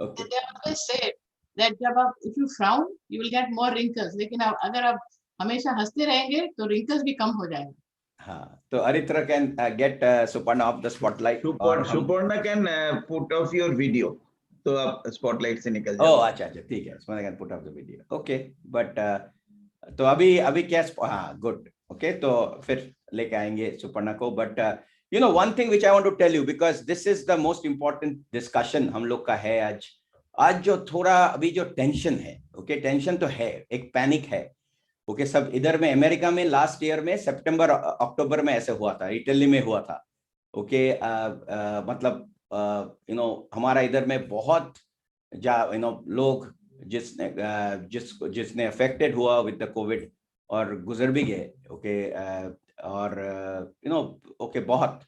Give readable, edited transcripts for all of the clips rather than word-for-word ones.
Okay. They always say that जब आप if you frown you will get more wrinkles, लेकिन अगर आप हमेशा हंसते रहेंगे तो wrinkles भी कम हो जाएंगे. हाँ, तो Aritra can get Suparna off the spotlight. Suparna can put off your video. तो आप spotlight से निकल जाओ. Oh, अच्छा, ठीक है. Suparna can put off the video. Okay, but तो अभी क्या? हाँ, good. Okay, तो फिर लेके आएंगे सुपर्णा को. But you know one thing which I want to tell you, because this is the most important discussion हम लोग का है आज जो थोड़ा अभी जो टेंशन है. ओके, टेंशन तो है, एक पैनिक है. ओके, सब इधर में अमेरिका में लास्ट ईयर में सितंबर अक्टूबर में ऐसे हुआ था, इटली में हुआ था. ओके, मतलब हमारा इधर में बहुत लोग जिसने अफेक्टेड हुआ विद द कोविड और गुजर भी गए. ओके, और ओके बहुत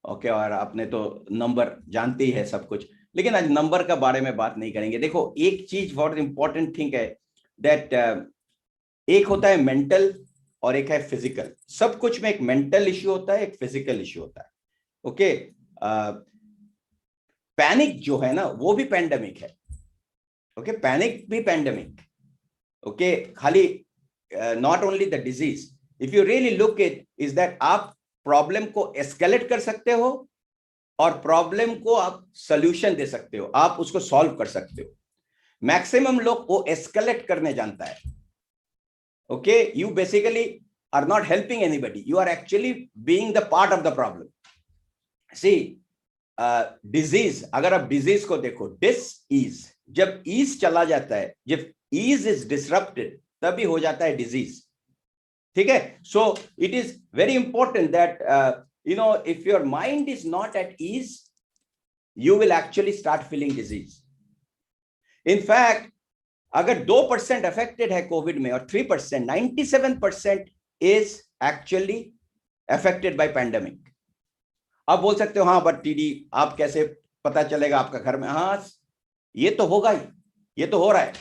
ओके, और आपने तो नंबर जानते ही है सब कुछ, लेकिन आज नंबर का बारे में बात नहीं करेंगे. देखो, एक चीज बहुत इंपॉर्टेंट थिंग है दैट एक होता है मेंटल और एक है फिजिकल. सब कुछ में एक मेंटल इश्यू होता है, एक फिजिकल इश्यू होता है. ओके, पैनिक जो है ना वो भी पैंडेमिक है. ओके, पैनिक भी पैंडेमिक. ओके, खाली not only the disease, if you really look it is that आप प्रॉब्लम को एस्केलेट कर सकते हो और प्रॉब्लम को आप सॉल्यूशन दे सकते हो, आप उसको सॉल्व कर सकते हो. मैक्सिमम लोग वो एस्केलेट करने जानता है. Okay, you basically are not helping anybody, you are actually being the part of the problem. See disease, अगर आप डिजीज को देखो, डिस-ईज, जब ईज चला जाता है, जब ईज इज डिसरप्टेड तभी हो जाता है डिजीज. ठीक है, so it is very important that if your mind is not at ease, you will actually start feeling disease. In fact, अगर 2% affected है कोविड में और 3%, 97% is actually affected by pandemic. आप बोल सकते हो हाँ, बट टीडी आप कैसे पता चलेगा आपका घर में? हाँ, ये तो होगा ही, ये तो हो रहा है,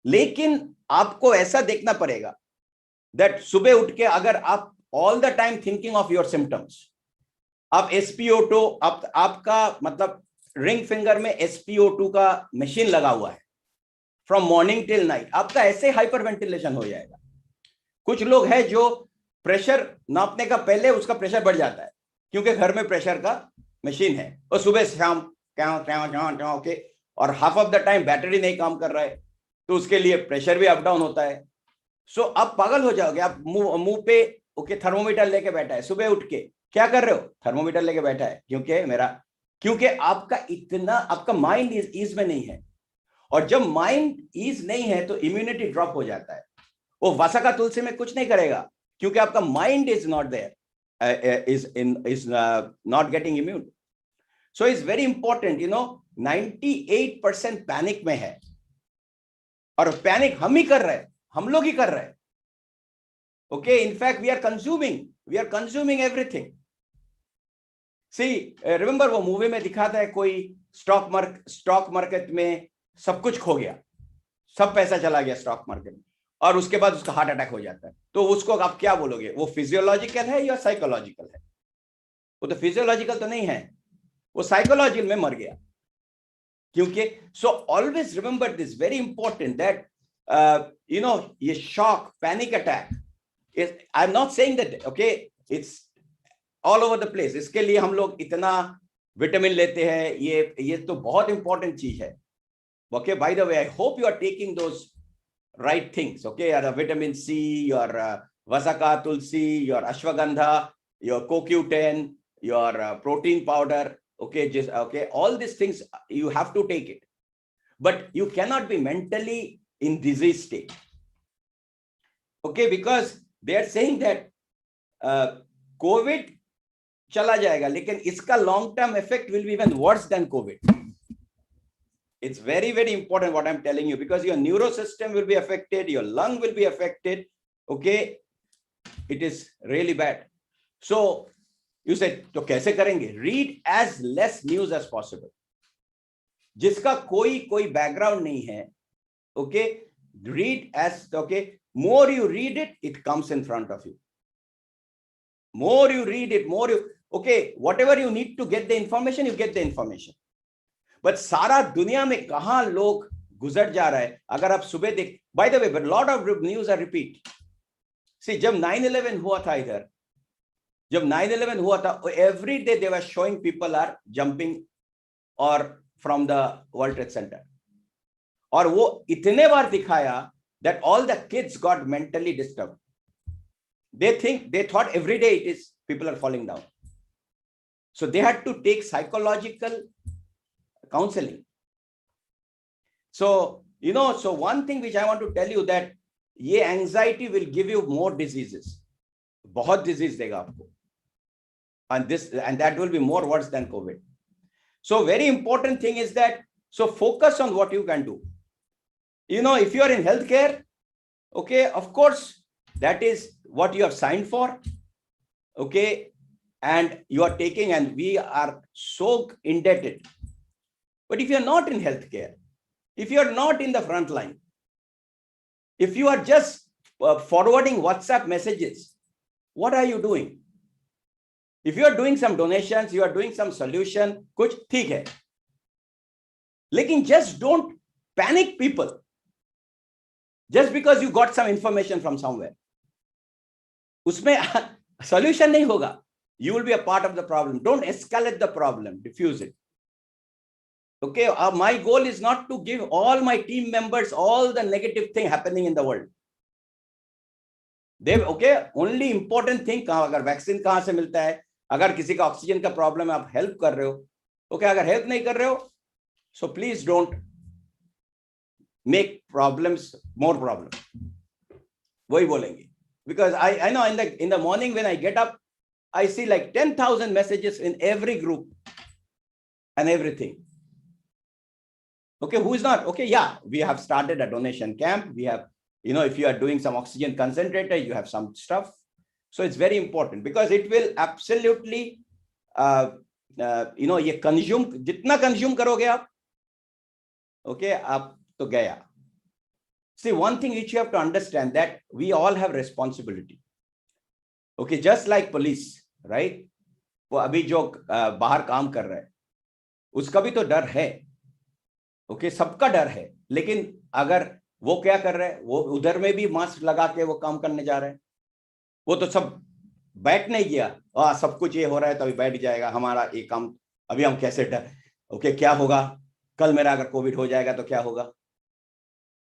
लेकिन आपको ऐसा देखना पड़ेगा दैट सुबह उठ के अगर आप all the time thinking of your symptoms, आप SpO2, आपका मतलब रिंग फिंगर में SpO2 का मशीन लगा हुआ है फ्रॉम मॉर्निंग टिल नाइट, आपका ऐसे हाइपर वेंटिलेशन हो जाएगा. कुछ लोग हैं जो प्रेशर नापने का पहले उसका प्रेशर बढ़ जाता है क्योंकि घर में प्रेशर का मशीन है, और सुबह शाम ओके, और half of the time battery नहीं काम कर रहा है तो उसके लिए प्रेशर भी अप डाउन होता है. सो आप पागल हो जाओगे. आप मुंह पे ओके थर्मोमीटर लेके बैठा है, सुबह उठ के क्या कर रहे हो? थर्मोमीटर लेके बैठा है, क्योंकि आपका माइंड ईज में नहीं है, और जब माइंड ईज नहीं है तो इम्यूनिटी ड्रॉप हो जाता है. वो वसका तुलसी में कुछ नहीं करेगा क्योंकि आपका mind is not there, is not getting immune. So it's very important, 98% panic में है, और पैनिक हम ही कर रहे हैं, हम लोग ही कर रहे हैं. Okay, in fact we are consuming everything. See, remember वो मूवी में दिखाता है कोई स्टॉक मार्केट में सब कुछ खो गया, सब पैसा चला गया स्टॉक मार्केट में, और उसके बाद उसका हार्ट अटैक हो जाता है. तो उसको आप क्या बोलोगे, वो फिजियोलॉजिकल है या साइकोलॉजिकल है? वो तो फिजियोलॉजिकल तो नहीं है, वो साइकोलॉजिकल में मर गया. क्योंकि so always remember this, very important that ये shock, panic attack, I'm not saying that, okay, it's all over the place. इसके लिए हम लोग इतना विटामिन लेते हैं, ये तो बहुत इंपॉर्टेंट चीज है. Okay, by the way, I hope you are taking those right things. Okay, your vitamin C, your Vasaka Tulsi, your Ashwagandha, your CoQ10, your protein powder. Okay, all these things you have to take it, but you cannot be mentally in disease state. Okay, because they are saying that COVID चला जाएगा, लेकिन इसका long term effect will be even worse than COVID. It's very, very important what I'm telling you, because your neuro system will be affected, your lung will be affected. Okay, it is really bad. So you said, तो कैसे करेंगे? Read as less news as possible. जिसका कोई background नहीं है, okay, read as, okay, more you read it, it comes in front of you. More you read it, okay, whatever you need to get the information, you get the information. But सारा दुनिया में कहां लोग गुजर जा रहा है अगर आप सुबह देख. By the way, but lot of news are repeat. See, जब 9/11 हुआ था इधर, जब 9/11 हुआ था, every day they were showing people are jumping और from the World Trade Center. और वो इतने बार दिखाया that all the kids got mentally disturbed. They thought every day it is people are falling down. So they had to take psychological counseling. So, so one thing which I want to tell you that ये anxiety will give you more diseases. बहुत disease देगा आपको. And that will be more worse than COVID. So very important thing is that, so focus on what you can do. If you are in healthcare, okay, of course, that is what you have signed for, okay, and you are taking, and we are so indebted. But if you are not in healthcare, if you are not in the front line, if you are just forwarding WhatsApp messages, what are you doing? If you are doing some donations, you are doing some solution, कुछ ठीक है. लेकिन just don't panic people. Just because you got some information from somewhere, उसमें solution नहीं होगा. You will be a part of the problem. Don't escalate the problem. Diffuse it. Okay. My goal is not to give all my team members all the negative thing happening in the world. Okay. Only important thing, अगर vaccine कहां से मिलता है, अगर किसी का oxygen का problem है, आप हेल्प कर रहे हो. Okay. अगर हेल्प नहीं कर रहे हो, so please don't make problems more problem. वही बोलेंगे. Because I know in the morning when I get up, I see like 10,000 messages in every group and everything. Okay, who is not? Okay, yeah, we have started a donation camp. We have, if you are doing some oxygen concentrator, you have some stuff. So it's very important because it will absolutely, ये consume, जितना consume करोगे आप, okay, आप तो गया. See, one thing which you have to understand that we all have responsibility. Okay, just like police, right? वो अभी जो बाहर काम कर रहा है, उसका भी तो डर है. Okay, सबका डर है. लेकिन अगर वो क्या कर रहा है, वो उधर में भी मास्क लगा के वो काम करने जा रहे हैं. वो तो सब बैठ नहीं गया, सब कुछ ये हो रहा है तो अभी बैठ जाएगा, हमारा ये काम अभी हम कैसे डर. ओके, क्या होगा कल मेरा अगर कोविड हो जाएगा तो क्या होगा?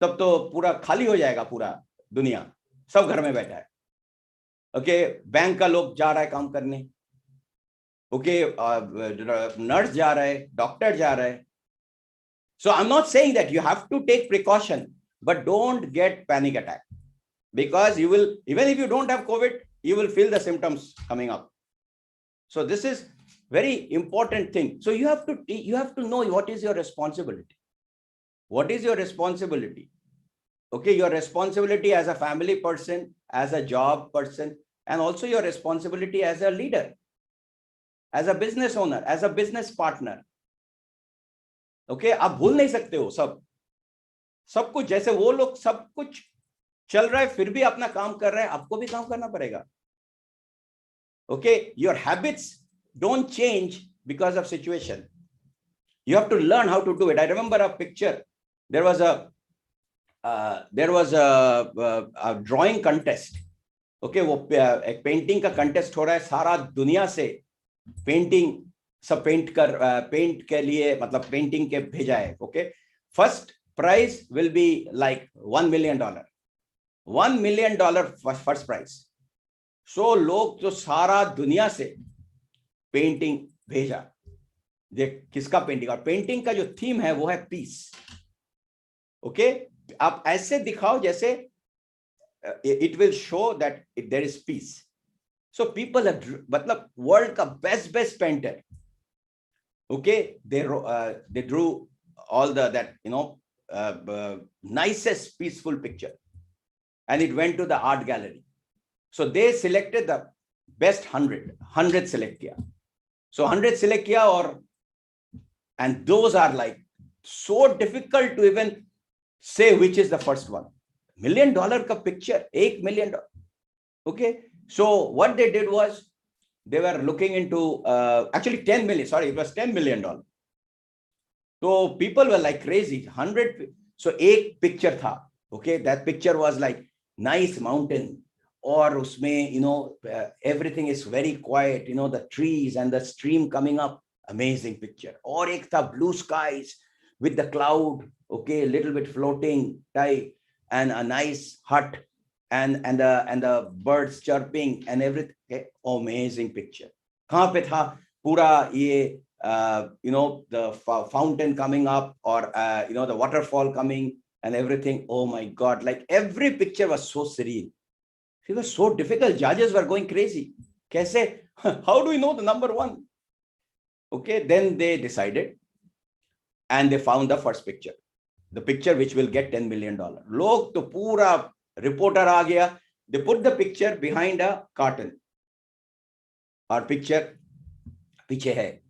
तब तो पूरा खाली हो जाएगा, पूरा दुनिया सब घर में बैठा है. ओके, बैंक का लोग जा रहा है काम करने. ओके, नर्स जा रहा है, डॉक्टर जा रहा है. So I'm not saying that you have to take precaution, but don't get panic attack, because you will, even if you don't have COVID, you will feel the symptoms coming up. So this is very important thing. So you have to know what is your responsibility. What is your responsibility? Okay, your responsibility as a family person, as a job person, and also your responsibility as a leader, as a business owner, as a business partner. Okay, आप भूल नहीं सकते हो सब कुछ. जैसे वो लोग सब कुछ चल रहा है फिर भी अपना काम कर रहे हैं, आपको भी काम करना पड़ेगा. Okay, your habits don't change because of situation. You have to learn how to do it. I remember a picture. There was a drawing contest. Okay, वो एक पेंटिंग का कंटेस्ट हो रहा है, सारा दुनिया से पेंटिंग सब पेंट के लिए, मतलब पेंटिंग के भेजा है. Okay, first prize will be like $1 million. $1 million first prize. So लोग जो सारा दुनिया से पेंटिंग भेजा. देख किसका पेंटिंग, और पेंटिंग का जो थीम है वो है पीस. ओके, आप ऐसे दिखाओ जैसे it will show that there is peace. So people, मतलब वर्ल्ड का best painter. Okay, they drew all that nicest peaceful picture, and it went to the art gallery. So they selected the best 100 select kiya. So 100 select kiya, and those are like so difficult to even say which is the first one. $1 million ka picture, $1 million. Okay, so what they did was, they were looking into actually 10 million. Sorry, it was $10 million. So people were like crazy. 100. So एक picture था. Okay, that picture was like nice mountain. Or usme, everything is very quiet. The trees and the stream coming up. Amazing picture. Or ek tha blue skies with the cloud. Okay, little bit floating type, and a nice hut, and the birds chirping and everything. Okay, amazing picture. कहाँ पे था पूरा ये the fountain coming up, or the waterfall coming and everything. Oh my God, like every picture was so serene. It was so difficult. Judges were going crazy. Kaise? How do we know the number one? Okay, then they decided and they found the first picture. The picture which will get $10 million. Log to pura reporter aa gaya. They put the picture behind a curtain. Our picture piche hai.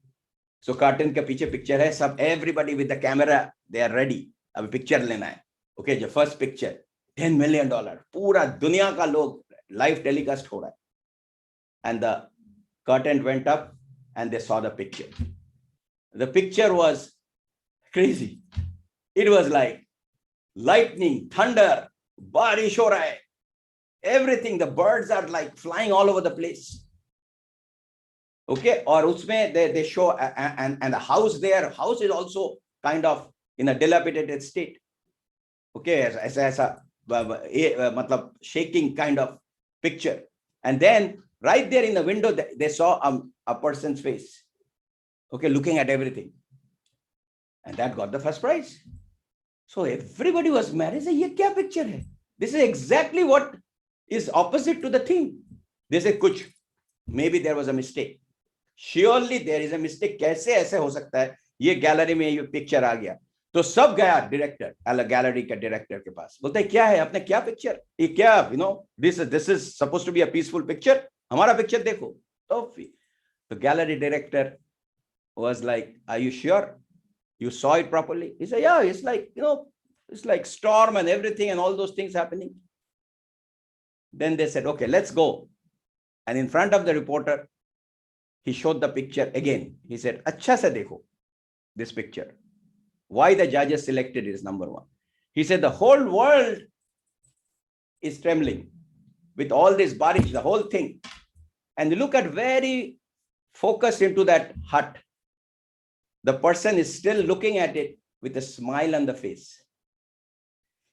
So curtain ke piche picture hai. Sab everybody with the camera, they are ready. Ab picture lena hai. Okay, the first picture, $10 million. Pura dunya ka log live telecast ho raha hai. And the curtain went up and they saw the picture. The picture was crazy. It was like lightning, thunder, barish ho raha hai. Everything, the birds are like flying all over the place. Okay, or usme they show and the house there. House is also kind of in a dilapidated state. Okay, aisa matlab shaking kind of picture. And then right there in the window, they saw a person's face. Okay, looking at everything. And that got the first prize. So everybody was mad. They said, ye kya picture hai? This is exactly what is opposite to the theme. They said, kuch, maybe there was a mistake. Surely there is a mistake. कैसे ऐसे हो सकता है? ये gallery में ये picture आ गया. तो सब गया डायरेक्टर, गैलरी का डायरेक्टर के पास. बोलता है क्या है? आपने क्या पिक्चर? ये क्या? This is supposed to be a peaceful picture. हमारा पिक्चर देखो. तो the gallery director was like, are you sure you saw it properly? He said, yeah, it's like, it's like storm and everything and all those things happening. Then they said, okay, let's go. And in front of the reporter, he showed the picture again. He said, Acha se dekho this picture. Why the judges selected is number one. He said, the whole world is trembling with all this barish, the whole thing. And you look at very focused into that hut. The person is still looking at it with a smile on the face.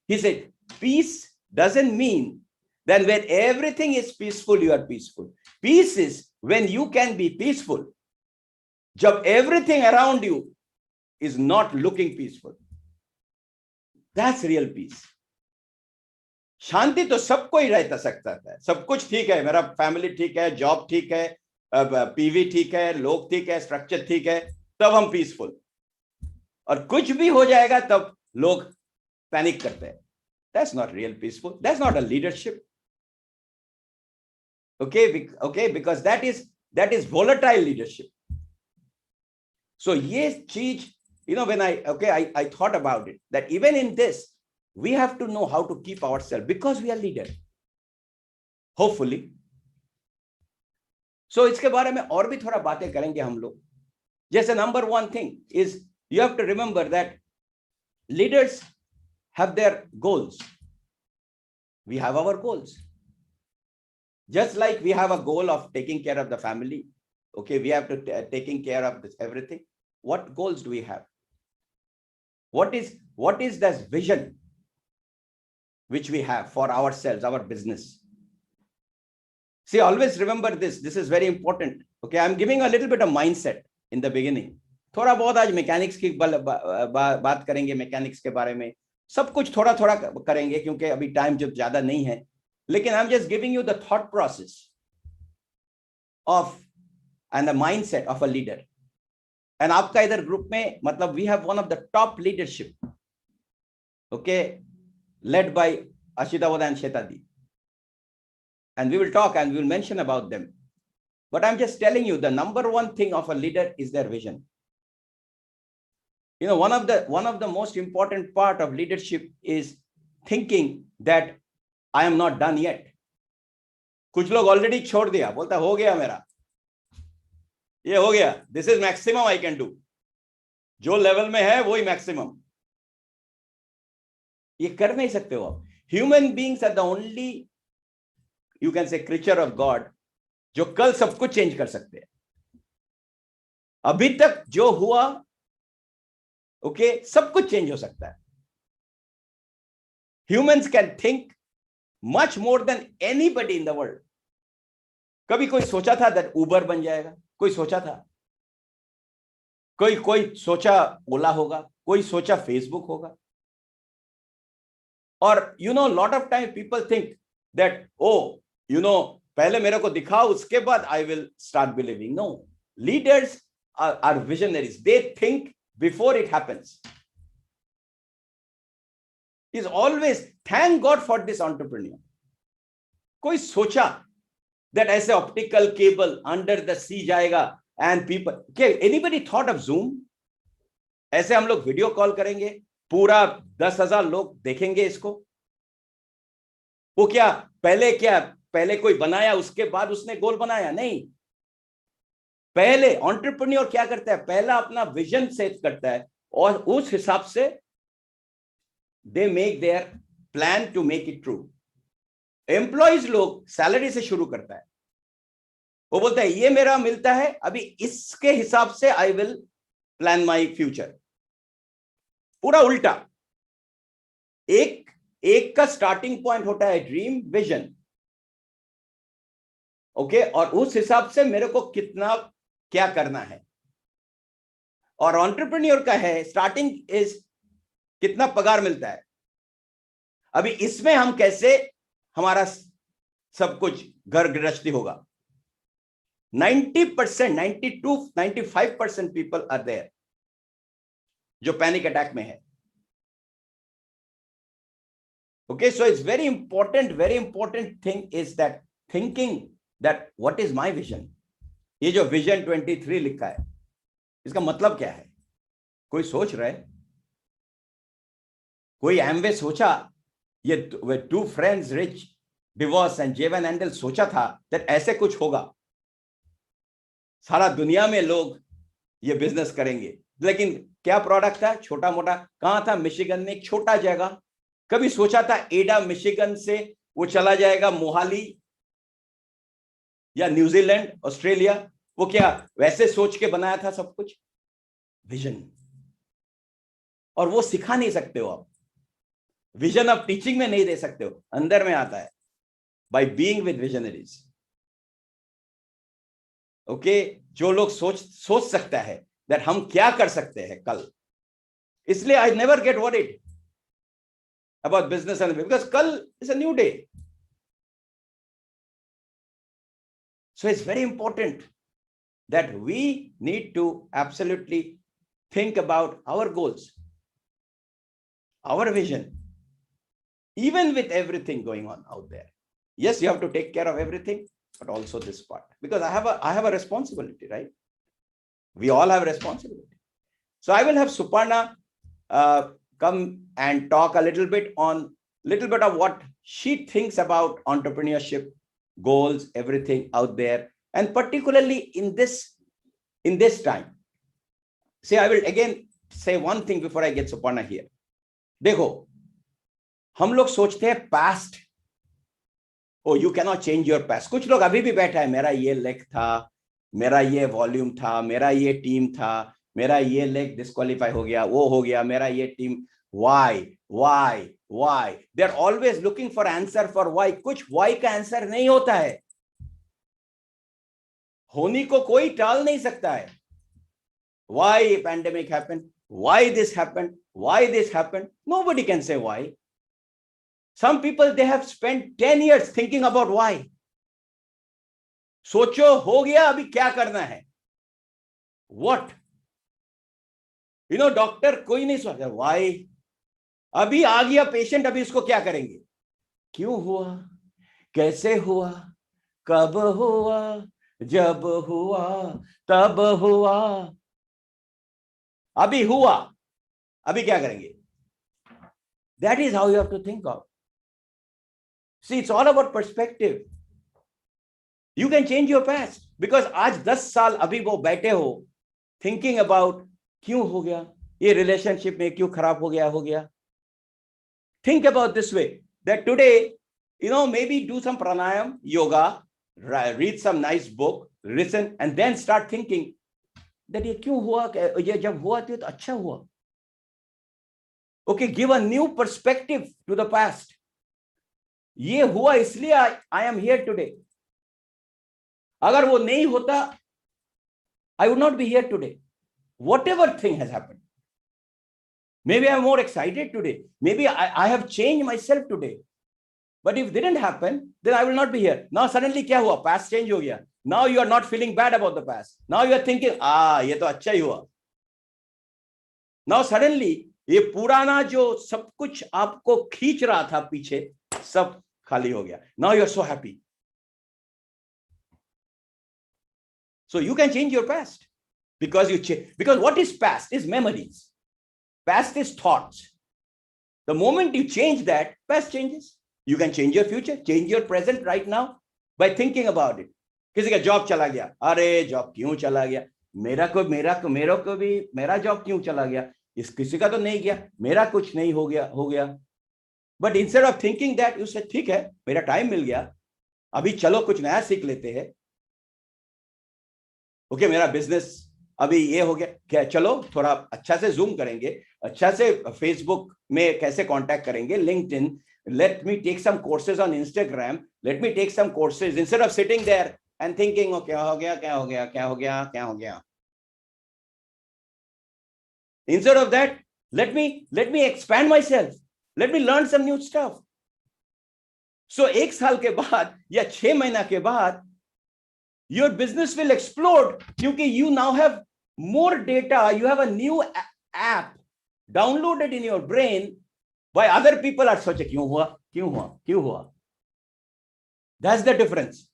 He said, peace doesn't mean that when everything is peaceful, you are peaceful. Peace is when you can be peaceful. Jab everything around you is not looking peaceful. That's real peace. शांति तो सबको ही रहता सकता है. सब कुछ ठीक है, मेरा फैमिली ठीक है, जॉब ठीक है, पीवी ठीक है, लोग ठीक है, स्ट्रक्चर ठीक है, तब हम पीसफुल. और कुछ भी हो जाएगा तब लोग पैनिक करते हैं. That's not real peaceful. That's not a leadership. Okay, because that is volatile leadership. So ye cheez, when I thought about it, that even in this, we have to know how to keep ourselves because we are leader. Hopefully. So इसके बारे में और भी थोड़ा बातें करेंगे हम लोग. जैसे number one thing is you have to remember that leaders have their goals. We have our goals. Just like we have a goal of taking care of the family. Okay, we have to taking care of this, everything. What goals do we have? What is this vision which we have for ourselves, our business? See, always remember this. This is very important. Okay, I'm giving a little bit of mindset in the beginning. थोड़ा बहुत आज mechanics की बात करेंगे, mechanics के बारे में. सब कुछ थोड़ा थोड़ा करेंगे क्योंकि अभी टाइम जो ज्यादा नहीं है. लेकिन I'm just giving you the thought process of and the mindset of a leader. And आपका इधर ग्रुप में मतलब we have one of the top leadership, okay, led by Ashita Vada and Shetadi. And we will talk and we will mention about them. But I'm just telling you the number one thing of a leader is their vision. One of the most important part of leadership is thinking that I am not done yet. कुछ लोग already छोड़ दिया, बोलता हो गया मेरा, ये हो गया, this is maximum I can do. जो लेवल में है वही मैक्सिमम, ये कर नहीं सकते हो आप। Human beings are the only you can say creature of God जो कल सब कुछ चेंज कर सकते हैं। अभी तक जो हुआ ओके सब कुछ चेंज हो सकता है। Humans can think much more than anybody in the world. कभी कोई सोचा था दैट उबर बन जाएगा? कोई सोचा था? कोई सोचा ओला होगा? कोई सोचा फेसबुक होगा? और you know lot of time people think that oh you know पहले मेरे को दिखाओ उसके बाद I will start believing. No, leaders are visionaries, they think before it happens. Is always thank God for this entrepreneur. कोई सोचा that ऐसे optical cable under the sea जाएगा एंड पीपल, क्या एनीबडी थॉट ऑफ जूम? ऐसे हम लोग video call करेंगे, पूरा 10,000 लोग देखेंगे इसको। वो क्या पहले कोई बनाया उसके बाद उसने गोल बनाया? नहीं, पहले एंटरप्रेन्योर क्या करता है, पहला अपना विजन सेट करता है और उस हिसाब से they make their plan to make it true. Employees लोग सैलरी से शुरू करता है, वो बोलता है ये मेरा मिलता है, अभी इसके हिसाब से I will plan my future. पूरा उल्टा। एक का स्टार्टिंग पॉइंट होता है ड्रीम, विजन, ओके, और उस हिसाब से मेरे को कितना क्या करना है। और एंटरप्रेन्योर का है स्टार्टिंग इज कितना पगार मिलता है, अभी इसमें हम कैसे हमारा सब कुछ घर गृहस्थी होगा। 90%, 92, 95% पीपल आर देयर जो पैनिक अटैक में है। Okay, so it's very important thing is that thinking that what is my vision? ये जो विजन 23 लिखा है इसका मतलब क्या है? कोई सोच रहा है? कोई एमवे सोचा? ये two friends Rich DeVos and Jay Van Andel सोचा था that ऐसे कुछ होगा, सारा दुनिया में लोग ये बिजनेस करेंगे। लेकिन क्या प्रोडक्ट था? छोटा मोटा। कहां था? मिशिगन में एक छोटा जगह। कभी सोचा था एडा मिशिगन से वो चला जाएगा मोहाली या न्यूजीलैंड, ऑस्ट्रेलिया? वो क्या वैसे सोच के बनाया था सब कुछ? विजन। और वो सिखा नहीं सकते हो आप, विजन आप टीचिंग में नहीं दे सकते हो, अंदर में आता है by being with visionaries. Okay, जो लोग सोच सकता है दैट हम क्या कर सकते हैं कल, इसलिए I never get worried about business and because kal is a new day. So it's very important that we need to absolutely think about our goals, our vision, even with everything going on out there. Yes, you have to take care of everything, but also this part, because I have a responsibility, right? We all have a responsibility. So I will have Suparna come and talk a little bit of what she thinks about entrepreneurship, goals, everything out there, and particularly in this time. See, I will again say one thing before I get Suparna here. देखो, हम लोग सोचते हैं past, oh you cannot change your past. कुछ लोग अभी भी बैठा है, मेरा ये लेग था, मेरा ये वॉल्यूम था, मेरा ये टीम था, मेरा ये लेग डिस्क्वालीफाई हो गया, वो हो गया, मेरा ये team. why they are always looking for answer for why. कुछ why का आंसर नहीं होता है, होनी को कोई टाल नहीं सकता है। why pandemic happened, why this happened, nobody can say why. Some people they have spent 10 years thinking about why. सोचो हो गया, अभी क्या करना है, what, you know, डॉक्टर कोई नहीं सोचा why, अभी आ गया पेशेंट, अभी इसको क्या करेंगे, क्यों हुआ, कैसे हुआ, कब हुआ, जब हुआ तब हुआ, अभी हुआ, अभी क्या करेंगे। That is how you have to think of. See, it's all about perspective. You can change your past because आज 10 साल अभी वो बैठे हो thinking about क्यों हो गया, ये रिलेशनशिप में क्यों खराब हो गया. Think about this way, that today, maybe do some pranayam, yoga, read some nice book, listen, and then start thinking that ये क्यों हुआ, ये जब हुआ तो अच्छा हुआ. Okay, give a new perspective to the past. ये हुआ इसलिए I am here today. अगर वो नहीं होता, I would not be here today. Whatever thing has happened. Maybe I'm more excited today. Maybe I have changed myself today. But if it didn't happen, then I will not be here. Now suddenly क्या हुआ? Past change हो गया. Now you are not feeling bad about the past. Now you are thinking, ये तो अच्छा ही हुआ. Now suddenly ये पुराना जो सब कुछ आपको खींच रहा था पीछे, सब खाली हो गया. Now you are so happy. So you can change your past because because what is past is memories. Past is thoughts. The moment you change that, past changes. You can change your future, change your present right now by thinking about it. किसी का job चला गया, अरे job क्यों चला गया, मेरा को भी मेरा जॉब क्यों चला गया, इस किसी का तो नहीं गया, मेरा कुछ नहीं हो गया. But instead of thinking that, you say ठीक है, मेरा टाइम मिल गया, अभी चलो कुछ नया सीख लेते हैं. ओके, मेरा बिजनेस अभी ये हो गया, क्या चलो थोड़ा अच्छा से जूम करेंगे, अच्छा से फेसबुक में कैसे कांटेक्ट करेंगे, LinkedIn. Let me take some courses on Instagram. Let me take some courses instead of sitting there and thinking, oh, क्या हो गया. Instead of that, let me expand myself. Let me learn some new stuff. So 1 साल के बाद या 6 महीना के बाद, your business will explode क्योंकि you now have more data. You have a new app downloaded in your brain. By other people are सोचे क्यों हुआ. That's the difference.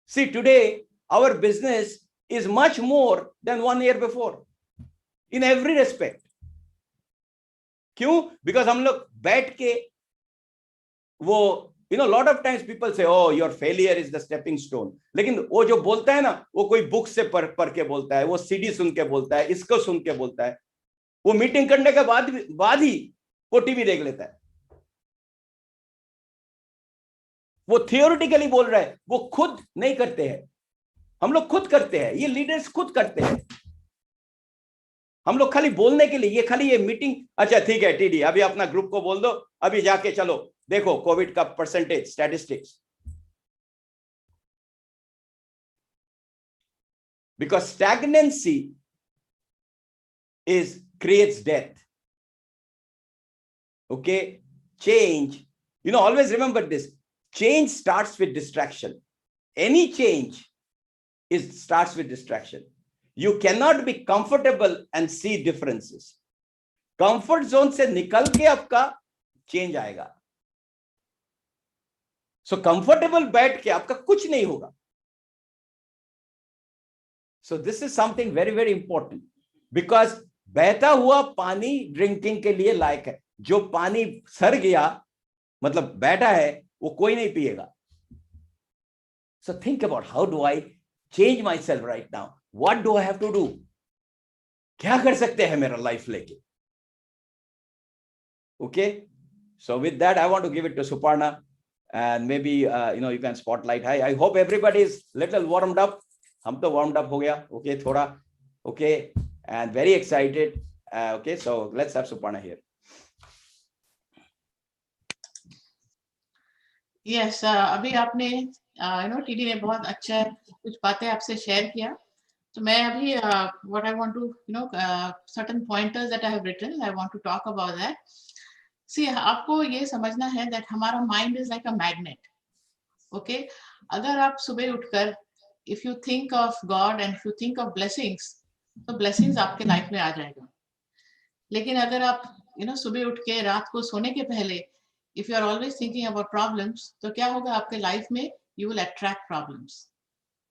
See, today our business is much more than 1 year before in every respect. क्यों? Because हम लोग बैठ के वो, lot of times people say, oh, your failure is the stepping stone. लेकिन वो जो बोलता है ना, वो कोई बुक से पढ़ के बोलता है, वो सीडी सुन के बोलता है, इसको सुन के बोलता है, वो मीटिंग करने के बाद ही वो टीवी देख लेता है. वो थियोरिटिकली बोल रहा है, वो खुद नहीं करते हैं. हम लोग खुद करते हैं, ये लीडर्स खुद करते हैं. हम लोग खाली बोलने के लिए, ये मीटिंग, अच्छा ठीक है टीडी, अभी अपना ग्रुप को बोल दो, अभी जाके चलो देखो कोविड का percentage statistics. Because stagnancy creates death. Okay, change, always remember this. Change starts with distraction. Any change starts with distraction. You cannot be comfortable and see differences. Comfort zone से निकल के आपका change आएगा. So comfortable बैठ के आपका कुछ नहीं होगा. So this is something very, very important, because बहता हुआ पानी ड्रिंकिंग के लिए लायक है. जो पानी सर गया, मतलब बैठा है, वो कोई नहीं पिएगा. So think about, how do I change myself right now? What do I have to do? क्या कर सकते हैं मेरा लाइफ लेके? Okay, so with that I want to give it to Suparna, and maybe you can spotlight. I hope everybody is little warmed up. हम तो warmed up हो गया. Okay, थोड़ा. Okay, and very excited. Okay, so let's have Suparna here. Yes, अभी आपने TD ने बहुत अच्छा कुछ बातें आपसे शेयर किया. तो मैं अभी what I want to certain pointers that I have written, I want to talk about that. See, आपको ये समझना है that हमारा mind is like a magnet. Okay, अगर आप सुबह उठकर if you think of God and if you think of blessings, तो blessings आपके लाइफ में आ जाएगा. लेकिन अगर आप सुबह उठ के रात को सोने के पहले if you are always thinking about problems, तो क्या होगा आपके लाइफ में? You will attract problems.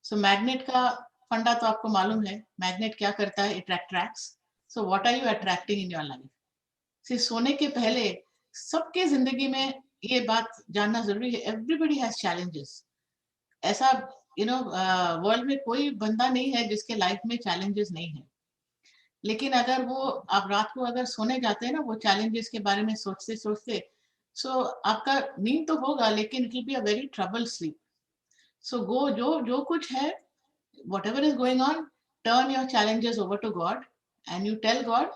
So magnet का फंडा तो आपको मालूम है. Magnet क्या करता है? It attracts. So what are you attracting in your life? See, सोने के पहले सबके जिंदगी में ये बात जानना जरूरी है. Everybody has challenges. ऐसा वर्ल्ड में कोई बंदा नहीं है जिसके लाइफ में challenges नहीं है. लेकिन अगर वो आप रात को अगर सोने जाते हैं ना वो चैलेंजेस के बारे में सोचते सोचते, सो आपका नींद तो होगा लेकिन it will be a very trouble sleep. So go जो जो कुछ है, whatever is going on, turn your challenges over to God and you tell God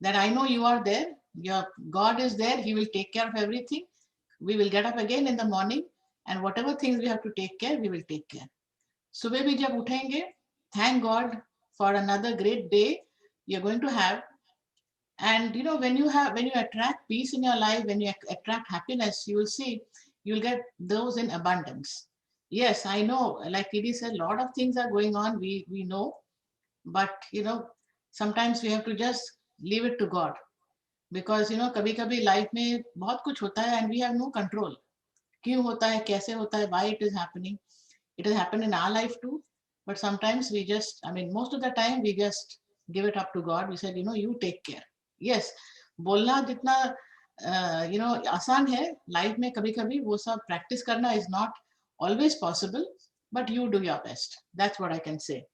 that I know you are there. Your God is there. He will take care of everything. We will get up again in the morning and whatever things we have to take care, we will take care. सुबह भी जब उठेंगे, thank God for another great day you're going to have. And when you attract peace in your life, when you attract happiness, you will see you'll get those in abundance. Yes, I know, like Didi said, a lot of things are going on. We know, but sometimes we have to just leave it to God, because कभी कभी life में बहुत कुछ होता है and we have no control. क्यों होता है, कैसे होता है, why it is happening. It has happened in our life too, but sometimes we just, I mean, most of the time we just give it up to God. We said, you take care. Yes, बोलना जितना आसान है, life में कभी कभी वो सब practice करना is not always possible, but you do your best. That's what I can say.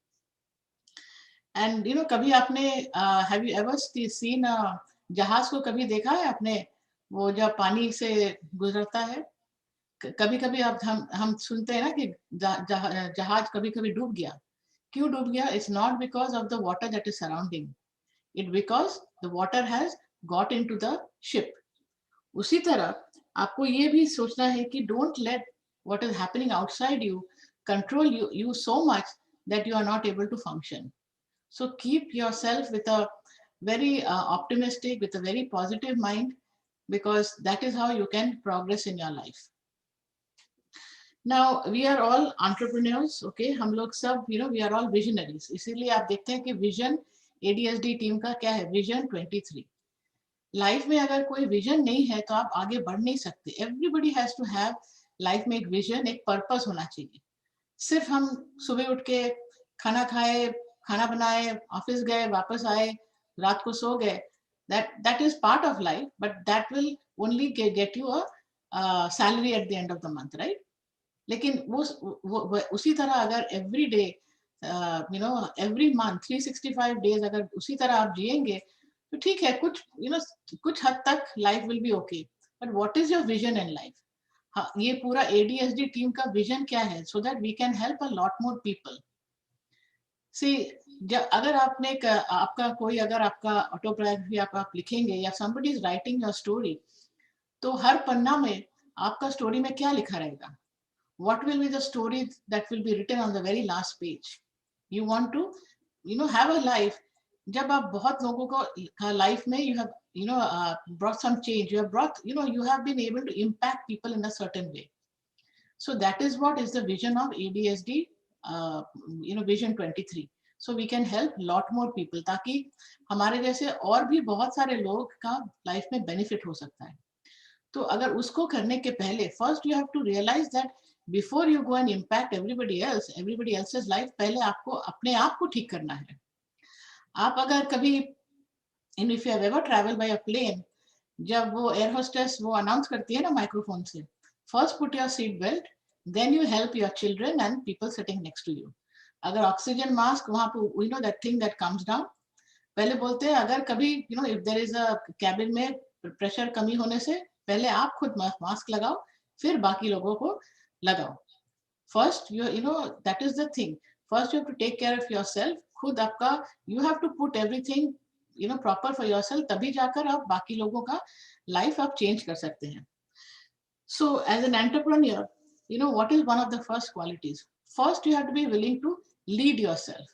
And कभी आपने have you ever seen जहाज को कभी देखा है आपने, वो जब पानी से गुजरता है, कभी कभी आप हम सुनते हैं ना कि जहाज कभी कभी डूब गया. क्यों डूब गया? It's not because of the water that is surrounding it, because the water has got into the ship. उसी तरह आपको ये भी सोचना है कि don't let what is happening outside you control you so much that you are not able to function. So keep yourself with a very optimistic, with a very positive mind, because that is how you can progress in your life. Now we are all entrepreneurs, okay? हम लोग सब we are all visionaries. इसीलिए आप देखते हैं कि vision ADSD team का क्या है, vision 23. लाइफ में अगर कोई विजन नहीं है तो आप आगे बढ़ नहीं सकते. Everybody has to have life में एक विजन, एक पर्पस होना चाहिए. सिर्फ हम सुबह उठ के खाना खाए, खाना बनाए, ऑफिस गए, वापस आए, रात को सो गए, that is part of life, but that will only get you a salary at the end of the month, right? लेकिन वो उसी तरह अगर every day every month 365 days अगर उसी तरह आप जिएंगे तो ठीक है, कुछ हद तक life will be okay. But what is your vision in life? हाँ, ये पूरा ADSD टीम का विजन क्या है, so that we can help a lot more people. See, अगर आपने आपका कोई अगर आपका ऑटोबायोग्राफी आप लिखेंगे या somebody is writing your story, तो हर पन्ना में आपका स्टोरी में क्या लिखा रहेगा? What will be the story that will be written on the very last page? You want to have a life जब आप बहुत लोगों को लाइफ में you have brought some change, you have brought you have been able to impact people in a certain way. So that is what is the vision of ADSD vision 23. So we can help lot more people, ताकि हमारे जैसे और भी बहुत सारे लोग का life में बेनिफिट हो सकता है. तो अगर उसको करने के पहले first you have to realise that before you go and impact everybody else's life, पहले आपको अपने आप को ठीक करना है. आप अगर कभी if you have ever travel by a plane, जब वो एयर होस्टेस वो अनाउंस करती है ना माइक्रोफोन से, first put your seat belt, then you help your children and people sitting next to you. अगर ऑक्सीजन मास्क वहां पे that thing that comes down, पहले बोलते हैं अगर कभी if there is a cabin में प्रेशर कमी होने से पहले आप खुद मास्क लगाओ, फिर बाकी लोगों को लगाओ. First that is the thing. First you have to take care of yourself. खुद आपका you have to put everything proper for yourself, तभी जाकर आप बाकी लोगों का लाइफ आप चेंज कर सकते हैं. So as an entrepreneur, what is one of the first qualities? First, you have to be willing to lead yourself.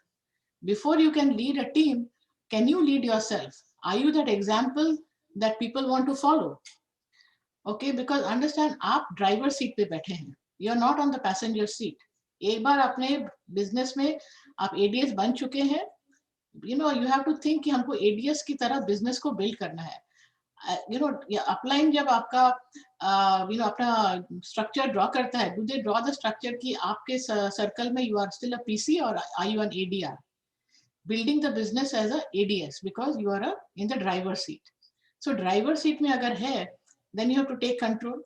Before you can lead a team, can you lead yourself? Are you that example that people want to follow? Okay, because understand, आप driver seat पे बैठे हैं, you are not on the passenger seat. एक बार अपने business में आप ADS बन चुके हैं, यू हैव टू थिंक कि हमको ADS की तरह बिजनेस को बिल्ड करना है. अपलाइन जब आपका अपना स्ट्रक्चर ड्रॉ करता है, do they draw the structure कि आपके सर्कल में you are still a PC और are you an ADR? Building the business as a ADS, because you are in the driver's seat. So driver seat में अगर है, then you have to take control.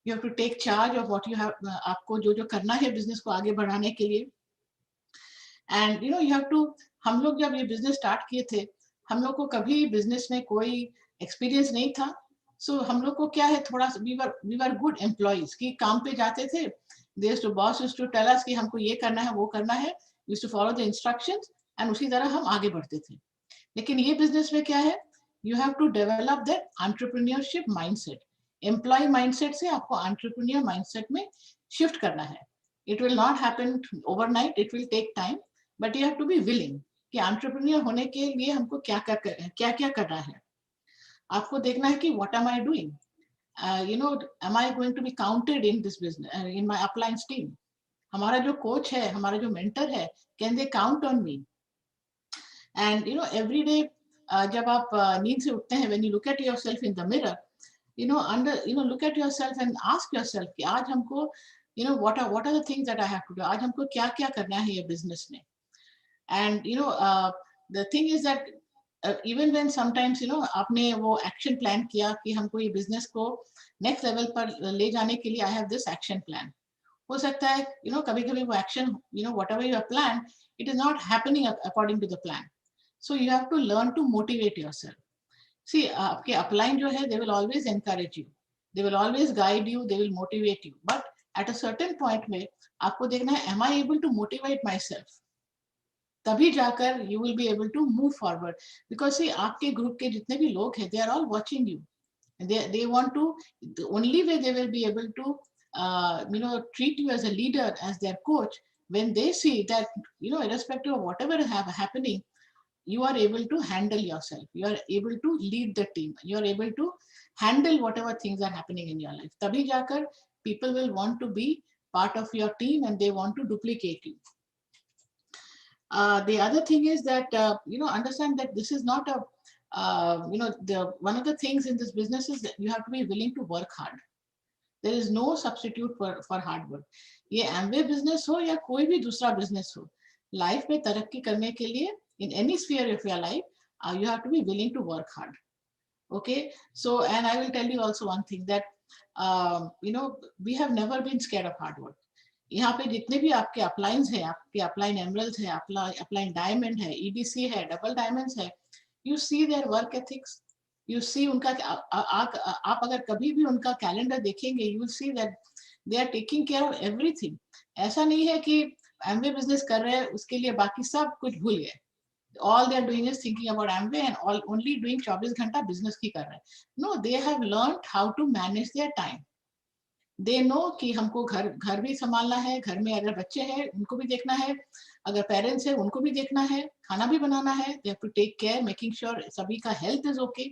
You have to take charge of what you have. आपको जो करना है business को आगे बढ़ाने के लिए. And you have to, हम लोग जब ये बिजनेस स्टार्ट किए थे, हम लोग को कभी बिजनेस में कोई एक्सपीरियंस नहीं था, सो हम लोग को क्या है, थोड़ा वी वर गुड एम्प्लॉइज कि काम पे जाते थे, boss used to tell us कि हमको ये करना है वो करना है, used to follow the instructions and उसी तरह हम आगे बढ़ते थे। लेकिन ये बिजनेस में क्या है, you have to develop that entrepreneurship mindset. Employ mindset से आपको एंटरप्रेन्योर माइंडसेट में शिफ्ट करना है। It will not happen overnight, it will take time, but you have to be willing कि एंटरप्रेन्योर होने के लिए हमको क्या क्या करना है। आपको देखना है कि what am I doing, am I going to be counted in this business, in my uplines team? हमारा जो कोच है, हमारा जो मेंटर है, can they count on me? And every day जब आप नींद से उठते हैं, when you look at yourself in the mirror, look at yourself and ask yourself कि आज हमको what are the things that I have to do, आज हमको क्या क्या करना है ये बिजनेस में। And the thing is that even when sometimes आपने वो एक्शन प्लान किया कि हमको ये बिजनेस को नेक्स्ट लेवल पर ले जाने के लिए, I have this action plan, हो सकता है कभी कभी वो action whatever you have planned, it is not happening according to the plan, so you have to learn to motivate yourself. See, आपके अपलाइन जो है, they will always encourage you, they will always guide you, they will motivate you, but at a certain point में आपको देखना है, am I able to motivate myself? तभी जाकर you will be able to move forward, because see, आपके group के जितने भी लोग हैं, they are all watching you, they want to, the only way they will be able to treat you as a leader, as their coach, when they see that irrespective of whatever is happening, you are able to handle yourself, you are able to lead the team, you are able to handle whatever things are happening in your life. तभी जाकर people will want to be part of your team and they want to duplicate you. The other thing is that understand that this is not a one of the things in this business is that you have to be willing to work hard. There is no substitute for hard work. ये Amway business हो या कोई भी दूसरा business हो, life में तरक्की करने के लिए, in any sphere of your life, you have to be willing to work hard. Okay, so and I will tell you also one thing that we have never been scared of hard work. यहाँ पे जितने भी आपके अपलाइंस हैं, आपके upline emeralds है, upline diamond है, EDC है, डबल डायमंड्स है, you see their work ethics, you see उनका आप अगर कभी भी उनका कैलेंडर देखेंगे, you will see that they are taking care of everything. ऐसा नहीं है कि Amway बिजनेस कर रहे हैं, उसके लिए बाकी सब कुछ भूल गए. All they are doing is thinking about Amway and only doing 24 घंटा बिजनेस की कर रहे हैं. No, they have learned how to manage their time. They know कि हमको घर भी संभालना है, घर में अगर बच्चे हैं उनको भी देखना है, अगर पेरेंट्स है उनको भी देखना है, खाना भी बनाना है, they have to take care, making sure सभी का health is okay.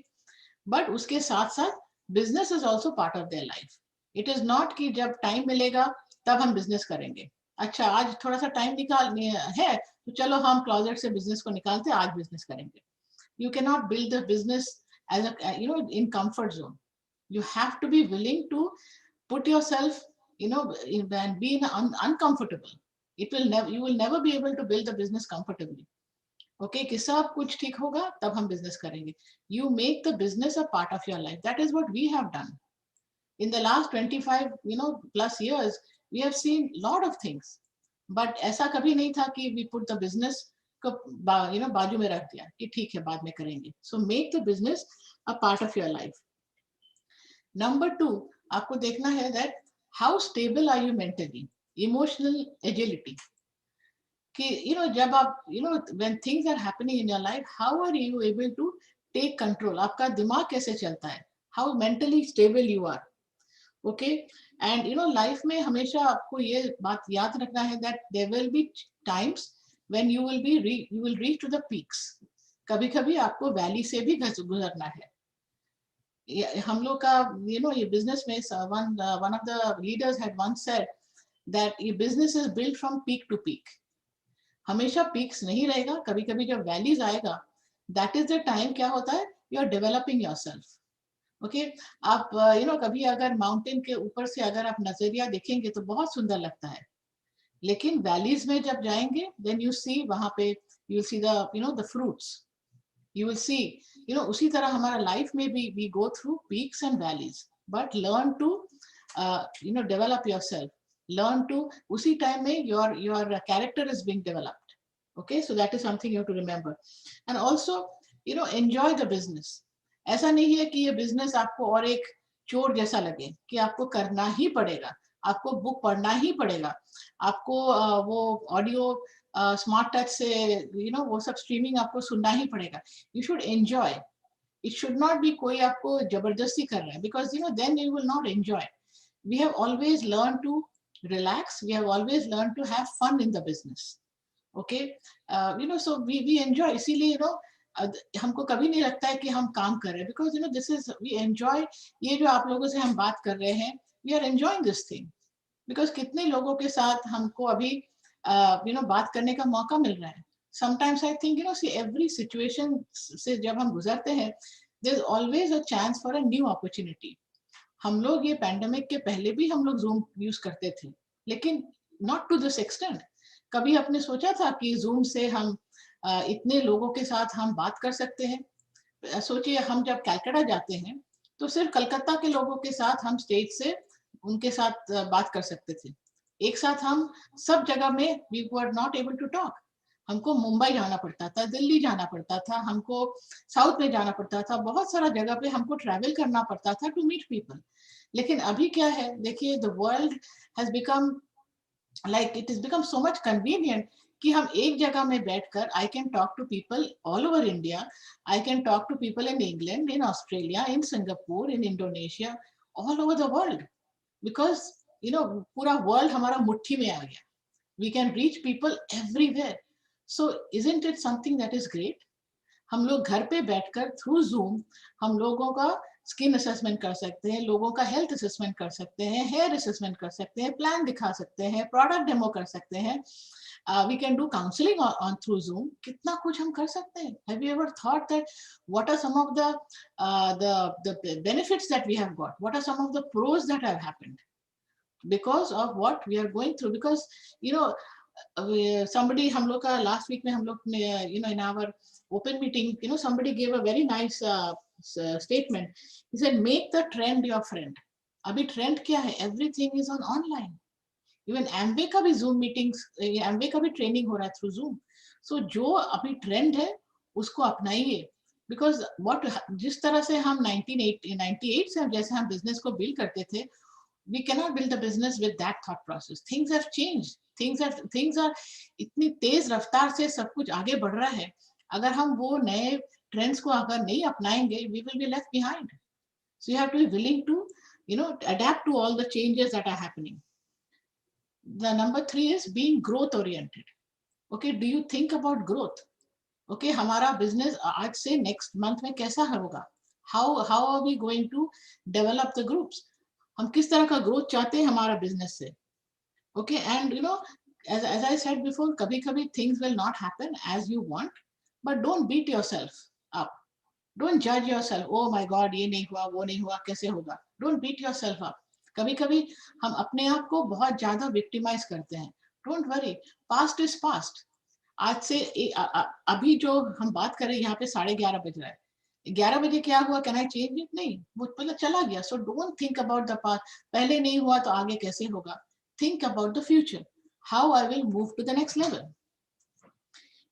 But उसके साथ साथ business is also part of their life. It is not कि जब टाइम मिलेगा तब हम बिजनेस करेंगे. अच्छा, आज थोड़ा सा टाइम निकालने है तो चलो हम क्लोजेट से बिजनेस को निकालते, आज बिजनेस करेंगे. You cannot build the business as a in comfort zone. You have to be willing to put yourself and be uncomfortable. You will never be able to build the business comfortably. Okay, कि सब कुछ ठीक होगा तब हम business करेंगे. You make the business a part of your life. That is what we have done. In the last 25 plus years, we have seen lot of things. But ऐसा कभी नहीं था कि we put the business को बाजू में रख दिया कि ठीक है बाद में करेंगे. So make the business a part of your life. Number 2, आपको देखना है that how stable are you mentally, emotional agility. कि जब आप when things are happening in your life, how are you able to take control? आपका दिमाग कैसे चलता है? How mentally stable you are. Okay, and life में हमेशा आपको ये बात याद रखना है that there will be times when you will reach to the peaks. कभी-कभी आपको वैली से भी गुजरना है. हम लोग का ये बिजनेस में one of the leaders had once said that ये business is built from peak to peak. हमेशा peaks नहीं रहेगा, कभी-कभी जब valleys आएगा, that is the time क्या होता है, you are developing yourself. Okay, आप कभी अगर माउंटेन के ऊपर से अगर आप नजरिया देखेंगे तो बहुत सुंदर लगता है, लेकिन वैलीज में जब जाएंगे then you see वहां पे you will see the fruits. You will see उसी तरह हमारा लाइफ में भी we go through peaks and valleys, but learn to develop yourself, learn to उसी time में your character is being developed. Okay, so that is something you have to remember. And also enjoy the business. ऐसा नहीं है कि ये business आपको और एक चोर जैसा लगे कि आपको करना ही पड़ेगा, आपको बुक पढ़ना ही पड़ेगा, आपको वो ऑडियो स्मार्ट टच से वो सब स्ट्रीमिंग आपको सुनना ही पड़ेगा। You should enjoy, it should not be कोई आपको जबरदस्ती कर रहा है, because then you will not enjoy. We have always learn to relax, we have always learn to have fun in the business. Okay, so we enjoy, इसीलिए हमको कभी नहीं लगता है कि हम काम कर रहे हैं, because this is we enjoy. ये जो आप लोगों से हम बात कर रहे हैं, we are enjoying this thing, because कितने लोगों के साथ हमको अभी बात करने का मौका मिल रहा है। Sometimes I think see every situation से जब हम गुजरते हैं, there is always a chance for a new opportunity. हम लोग ये पैंडेमिक के पहले भी हम लोग जूम यूज करते थे, लेकिन नॉट टू दिस एक्सटेंट। कभी आपने सोचा था कि जूम से हम इतने लोगों के साथ हम बात कर सकते हैं? सोचिए, हम जब कलकत्ता जाते हैं तो सिर्फ कलकत्ता के लोगों के साथ हम स्टेज से उनके साथ बात कर सकते थे। एक साथ हम सब जगह में we were not able to talk. हमको मुंबई जाना पड़ता था, दिल्ली जाना पड़ता था, हमको साउथ में जाना पड़ता था, बहुत सारा जगह पे हमको ट्रैवल करना पड़ता था टू मीट पीपल। लेकिन अभी क्या है, देखिए, the world has become like it is become so much convenient कि हम एक जगह में बैठकर I can talk to people all over India, I can talk to people in England, in Australia, in Singapore, in Indonesia, all over the world, because पूरा world हमारा मुट्ठी में आ गया। We can reach people everywhere. So isn't it something that is great? हम लोग घर पे बैठकर थ्रू जूम हम लोगों का स्किन असेसमेंट कर सकते हैं, लोगों का हेल्थ असेसमेंट कर सकते हैं, हेयर असेसमेंट कर सकते हैं, प्लान दिखा सकते हैं, प्रोडक्ट डेमो कर सकते हैं, we can do counselling on through Zoom. कितना कुछ हम कर सकते हैं। Have you ever thought that what are some of the benefits that we have got, what are some of the pros that have happened because of what we are going through? Because somebody, हम लोग का last week में हम लोग ने in our open meeting, somebody gave a very nice statement. He said, make the trend your friend. अभी trend क्या है? Everything is on online. Even Amway का भी Zoom meetings, Amway का भी training हो रहा है through Zoom. So जो अभी trend है उसको अपनाइए, because what जिस तरह से हम 1998 से जैसे हम business को build करते थे, we cannot build a business with that thought process. Things have changed. Things are इतनी तेज रफ्तार से सब कुछ आगे बढ़ रहा है। अगर हम वो नए ट्रेंड्स को अगर नहीं अपनाएंगे, we will be left behind. So you have to be willing to, adapt to all the changes that are happening. The number 3 is being growth oriented. Okay, do you think about growth? Okay, हमारा business आज से next month में कैसा होगा? How are we going to develop the groups? हम किस तरह का ग्रोथ चाहते हैं हमारा बिजनेस से? Okay, and as I said before, कभी कभी things will not happen as you want, but don't beat yourself up, don't judge yourself, oh my god, ये नहीं हुआ, वो नहीं हुआ, कैसे होगा? Don't beat yourself up. कभी कभी हम अपने आप को बहुत ज्यादा विक्टिमाइज करते हैं। Don't worry, past is past. आज से अभी जो हम बात कर रहे हैं यहाँ पे 11:30 बज रहा है, 11 बजे क्या हुआ, कैन आई चेंज इट? नहीं, वो पहले चला गया। So don't think about the past, पहले नहीं हुआ तो आगे कैसे होगा। Think about the future, how I will move to the next level.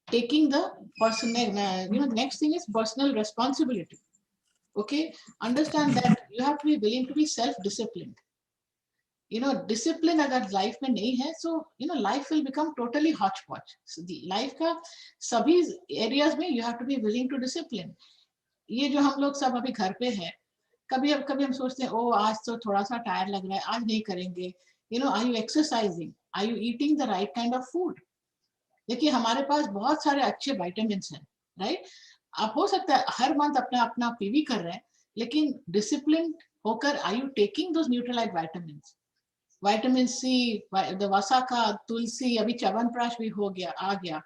Taking the personal, the next thing is personal responsibility. Okay, understand that you have to be willing to be self-disciplined. Discipline अगर life में नहीं है, so life will become totally hodgepodge. So life का सभी areas में you have to be willing to discipline. ये जो हम लोग सब अभी घर पे हैं, कभी हम सोचते हैं, ओ आज तो थोड़ा सा टायर्ड लग रहा है, आज नहीं करेंगे। Are you exercising? Are you eating the right kind of food? देखिए, हमारे पास बहुत सारे अच्छे विटामिन्स हैं, राइट? आप हो सकता है हर मंथ अपना अपना पीवी कर रहे हैं, लेकिन डिसिप्लिन होकर are you taking those Nutrilite vitamins? Vitamin C, द वसा का, तुलसी, अभी च्यवनप्राश भी आ गया।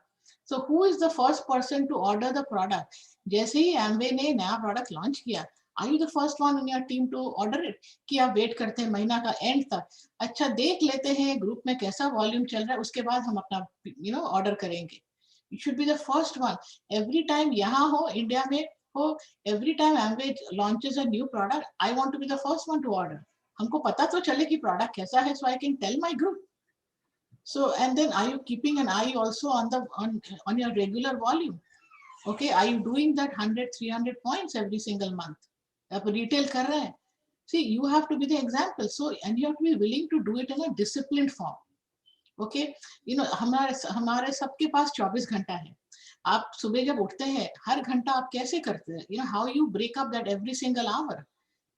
So who is the first person to order the product? जैसे ही एम्वे ने नया प्रोडक्ट लॉन्च किया, are you the first one in your team to order it? कि आप वेट करते हैं महीना का एंड तक, अच्छा देख लेते हैं ग्रुप में कैसा वॉल्यूम चल रहा है, उसके बाद हम अपना ऑर्डर करेंगे। You should be the first one. Every time यहाँ हो, इंडिया में हो, every time एम्वे launches a new product, I want to be the first one to order. हमको पता तो चले कि प्रोडक्ट कैसा है, so I can tell my group. So, and then are you keeping an eye also on your regular volume? Okay, are you doing that 100, 300 points every single month? आप retail कर रहे हैं. See, you have to be the example. So, and you have to be willing to do it in a disciplined form. Okay, you know, हमारे सबके पास 24 घंटा है. आप सुबह जब उठते हैं, हर घंटा आप कैसे करते हैं? You know, how you break up that every single hour.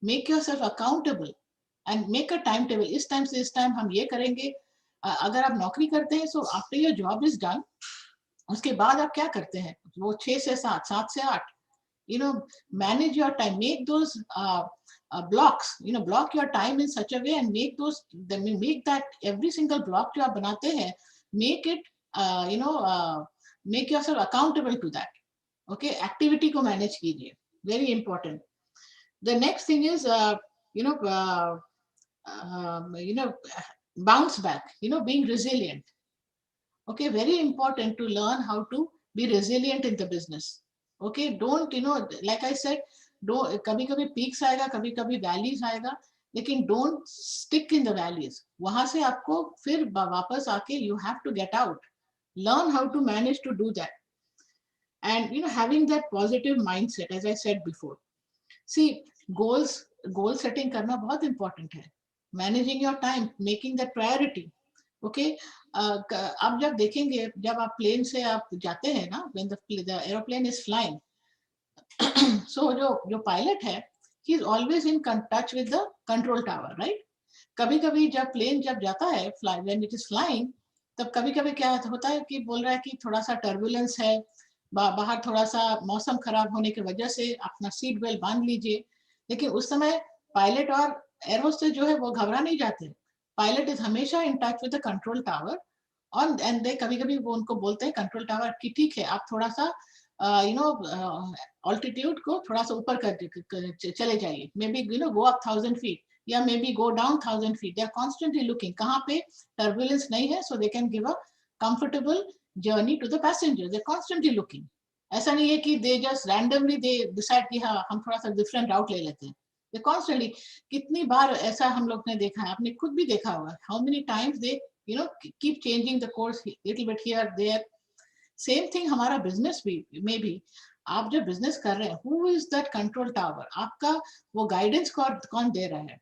Make yourself accountable and make a timetable. इस टाइम से इस टाइम हम ये करेंगे. अगर आप नौकरी करते हैं, so after your job is done, उसके बाद आप क्या करते हैं? वो 6 से 7, 7 से 8. You know, manage your time. Make those blocks. You know, block your time in such a way and make those. Then make that every single block जो आप बनाते हैं, make it. Make yourself accountable to that. Okay, activity को manage कीजिए. Very important. The next thing is, bounce back. You know, being resilient. Okay, very important to learn how to be resilient in the business. Okay, don't, you know, like I said, don't, कभी कभी peaks आएगा, कभी कभी valleys आएगा, लेकिन don't stick in the valleys. वहां से आपको फिर वापस आके you have to get out. Learn how to manage to do that. And, you know, having that positive mindset, as I said before. See, goal setting करना बहुत important है. Managing your time, making that priority. Okay, आप जब देखेंगे, जब आप plane से आप जाते हैं ना, when the aeroplane is flying, so जो pilot है, he is always in touch with the control tower, right? कभी-कभी जब plane जब जाता है, when it is flying, तब कभी-कभी क्या होता है कि बोल रहा है कि थोड़ा सा turbulence है, बाहर थोड़ा सा मौसम खराब होने की वजह से अपना सीट बेल्ट बांध लीजिए. लेकिन उस समय पायलट और एयर होस्टेस जो है वो घबरा नहीं जाते. पायलट इज हमेशा in touch with the control tower और एंड दे कभी-कभी वो उनको बोलते हैं कंट्रोल टावर कि ठीक है, आप थोड़ा सा ऑल्टीट्यूड को थोड़ा सा ऊपर कर चले जाइए. Maybe go up 1000 feet या maybe go down 1000 feet. They are constantly looking कहाँ पे टर्बुलेंस नहीं है, so they can give a comfortable journey to the passengers. They're constantly looking. ऐसा नहीं है कि they just randomly they decide कि हाँ हम थोड़ा सा different route ले लेते हैं. They constantly, कितनी बार ऐसा हम लोग ने देखा है, आपने खुद भी देखा होगा. How many times they keep changing the course little bit here there. Same thing हमारा business भी में भी. आप जब business कर रहे हैं, who is that control tower? आपका वो guidance कौन दे रहा है?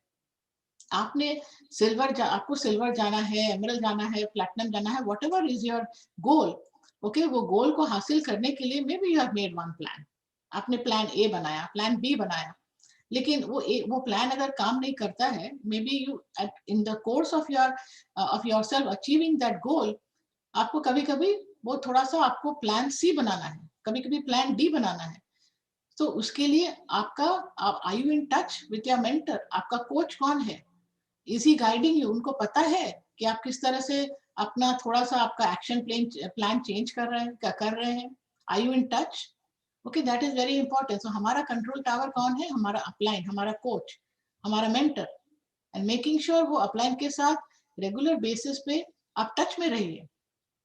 आपने आपको सिल्वर जाना है, एमरल्ड जाना है, प्लैटिनम जाना है, whatever is your goal. Okay, वो गोल को हासिल करने के लिए may be you have made one plan. आपने प्लान ए बनाया, प्लान बी बनाया, लेकिन वो प्लान अगर काम नहीं करता है, may be you in the course of yourself achieving that goal, आपको कभी कभी वो थोड़ा सा आपको प्लान सी बनाना है, कभी कभी प्लान डी बनाना है. तो उसके लिए आपका are you in touch with your mentor? आपका कोच कौन है? Is he guiding you? उनको पता है कि आप किस तरह से अपना थोड़ा सा आपका एक्शन प्लान चेंज कर रहे हैं. Are you in touch? Okay, that is very important. So हमारा कंट्रोल टावर कौन है? हमारा अपलाइन, हमारा कोच, हमारा मेंटर. एंड मेकिंग श्योर वो अपलाइन के साथ रेगुलर बेसिस पे आप टच में रहिए.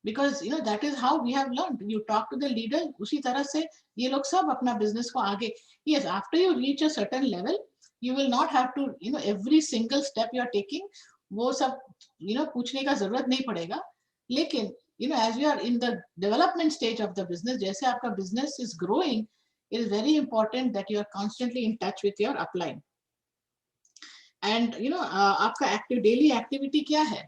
Because that is how we have learned. You talk to the leader, उसी तरह से ये लोग सब अपना बिजनेस को आगे. Yes, after you reach a certain level, you will not have to, every single step you are taking, वो सब, पूछने का जरूरत नहीं पड़ेगा. लेकिन, as you are in the development stage of the business, जैसे आपका business is growing, it is very important that you are constantly in touch with your upline. And, आपका daily activity क्या है?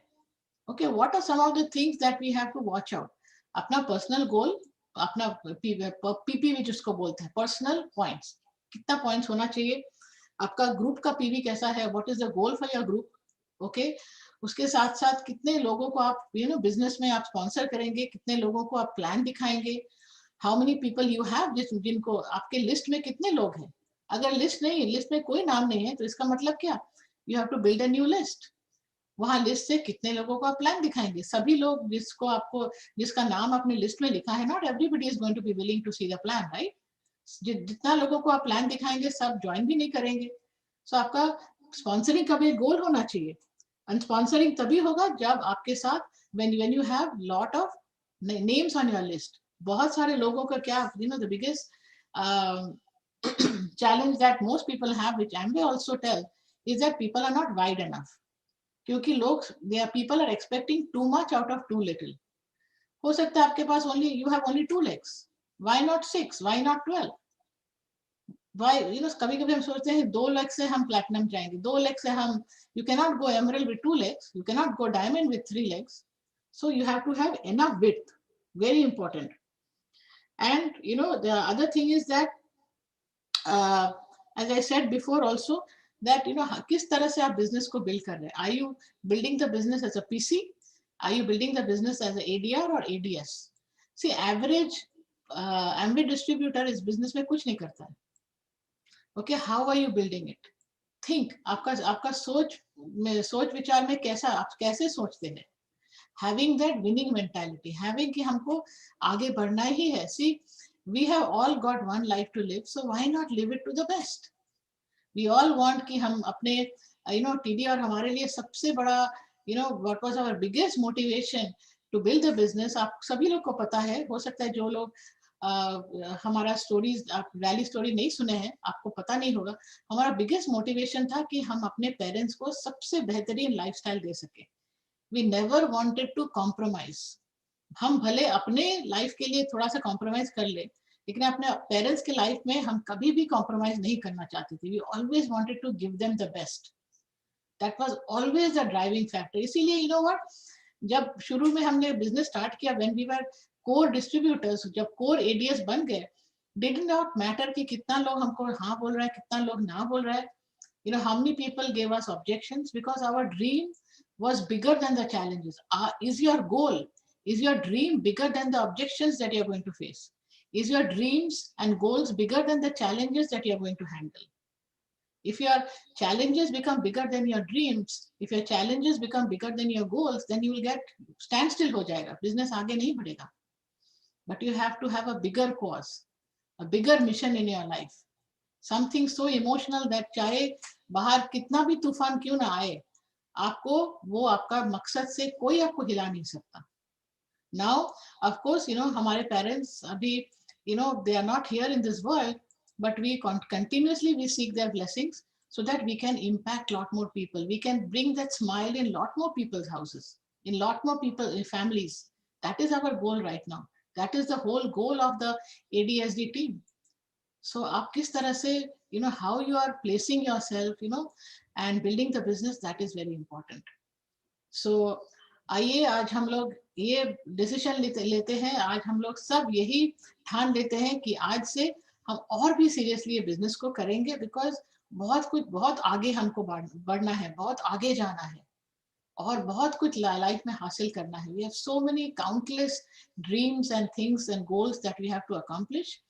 Okay, what are some of the things that we have to watch out? अपना personal goal, अपना PPV जिसको बोलते हैं, personal points. कितना points होना चाहिए? आपका ग्रुप का पीवी कैसा है? What is the goal for your group? Okay, उसके साथ साथ कितने लोगों को आप बिजनेस में आप स्पॉन्सर करेंगे, कितने लोगों को आप प्लान दिखाएंगे, how many people you have, जिनको आपके लिस्ट में कितने लोग हैं. अगर लिस्ट में कोई नाम नहीं है, तो इसका मतलब क्या? You have to build a new list. वहां लिस्ट से कितने लोगों को आप प्लान दिखाएंगे? सभी लोग जिसका नाम आपने लिस्ट में लिखा है, not everybody is going to be willing to see the plan, right? जितना लोगों को आप प्लान दिखाएंगे, सब ज्वाइन भी नहीं करेंगे. सो आपका स्पॉन्सरिंग का भी गोल होना चाहिए. एंड स्पॉन्सरिंग तभी होगा जब आपके साथ when you have lot of names on your list. बहुत सारे लोगों का क्या, the biggest challenge that most people have, which Amway also tell, is that people are not wide enough. क्योंकि people are expecting too much out of too little. हो सकता है आपके पास you have only 2 legs. Why not 6? Why not 12? Why, कभी कभी हम सोचते हैं 2 लेग से हम प्लैटिनम जाएंगे, 2 लेग से हम, you cannot go emerald with 2 legs, you cannot go diamond with 3 legs. So you have to have enough width, very important. And the other thing is that as I said before also, that किस तरह से आप business को build कर रहे हैं. Are you building the business as a PC? Are you building the business as a ADR or ADS? See, average Amway distributor इस business में कुछ नहीं करता है. Okay, how are you building it? Think, आपका सोच विचार में कैसा, आप कैसे सोचते हैं? Having that winning mentality, having कि हमको आगे बढ़ना ही है. See, we have all got one life to live, so why not live it to the best? We all want कि हम अपने TD और हमारे लिए सबसे बड़ा what was our biggest motivation to build the business. आप सभी लोग को पता है, हो सकता है जो लोग हमारा स्टोरीज, आप वैली स्टोरी नहीं सुने हैं, आपको पता नहीं होगा. हमारा बिगेस्ट मोटिवेशन था कि हम अपने पेरेंट्स को सबसे बेहतरीन लाइफस्टाइल दे सके. We never wanted to compromise. हम भले अपने लाइफ के लिए थोड़ा सा कॉम्प्रोमाइज कर ले, लेकिन अपने पेरेंट्स के लाइफ में हम कभी भी कॉम्प्रोमाइज नहीं करना चाहते थे. We always wanted to give them the best. That was always the driving factor. इसीलिए जब शुरू में हमने बिजनेस स्टार्ट किया, when we were core distributors, जब कोर एडीएस बन गए, डिड नॉट मैटर कि कितना लोग हमको हाँ बोल रहा है, कितना लोग ना बोल रहा है. How many people gave us objections, because our dream was bigger than the challenges. Is your goal, is your dream bigger than the objections that you're going to face? Is your dreams and goals bigger than the challenges that you're going to handle? If your challenges become bigger than your dreams, if your challenges become bigger than your goals, then you will get standstill हो जाएगा, business आगे नहीं बढ़ेगा. But you have to have a bigger cause, a bigger mission in your life. Something so emotional that चाहे बाहर कितना भी तूफान क्यों ना आए, आपको वो आपका मकसद से कोई आपको हिला नहीं सकता. Now, of course, हमारे parents अभी, they are not here in this world, but we continuously we seek their blessings so that we can impact lot more people. We can bring that smile in lot more people's houses, in lot more people, in families. That is our goal right now. That is the whole goal of the ADSD team. So आप किस तरह से, how you are placing yourself, and building the business, that is very important. So आइए आज हम लोग ये decision लेते हैं. आज हम लोग सब यही ठान लेते हैं कि आज से हम और भी सीरियसली ये बिजनेस को करेंगे, बिकॉज बहुत आगे हमको बढ़ना है, बहुत आगे जाना है और बहुत कुछ लाइफ में हासिल करना है. We have so many countless dreams and things and goals that we have to accomplish,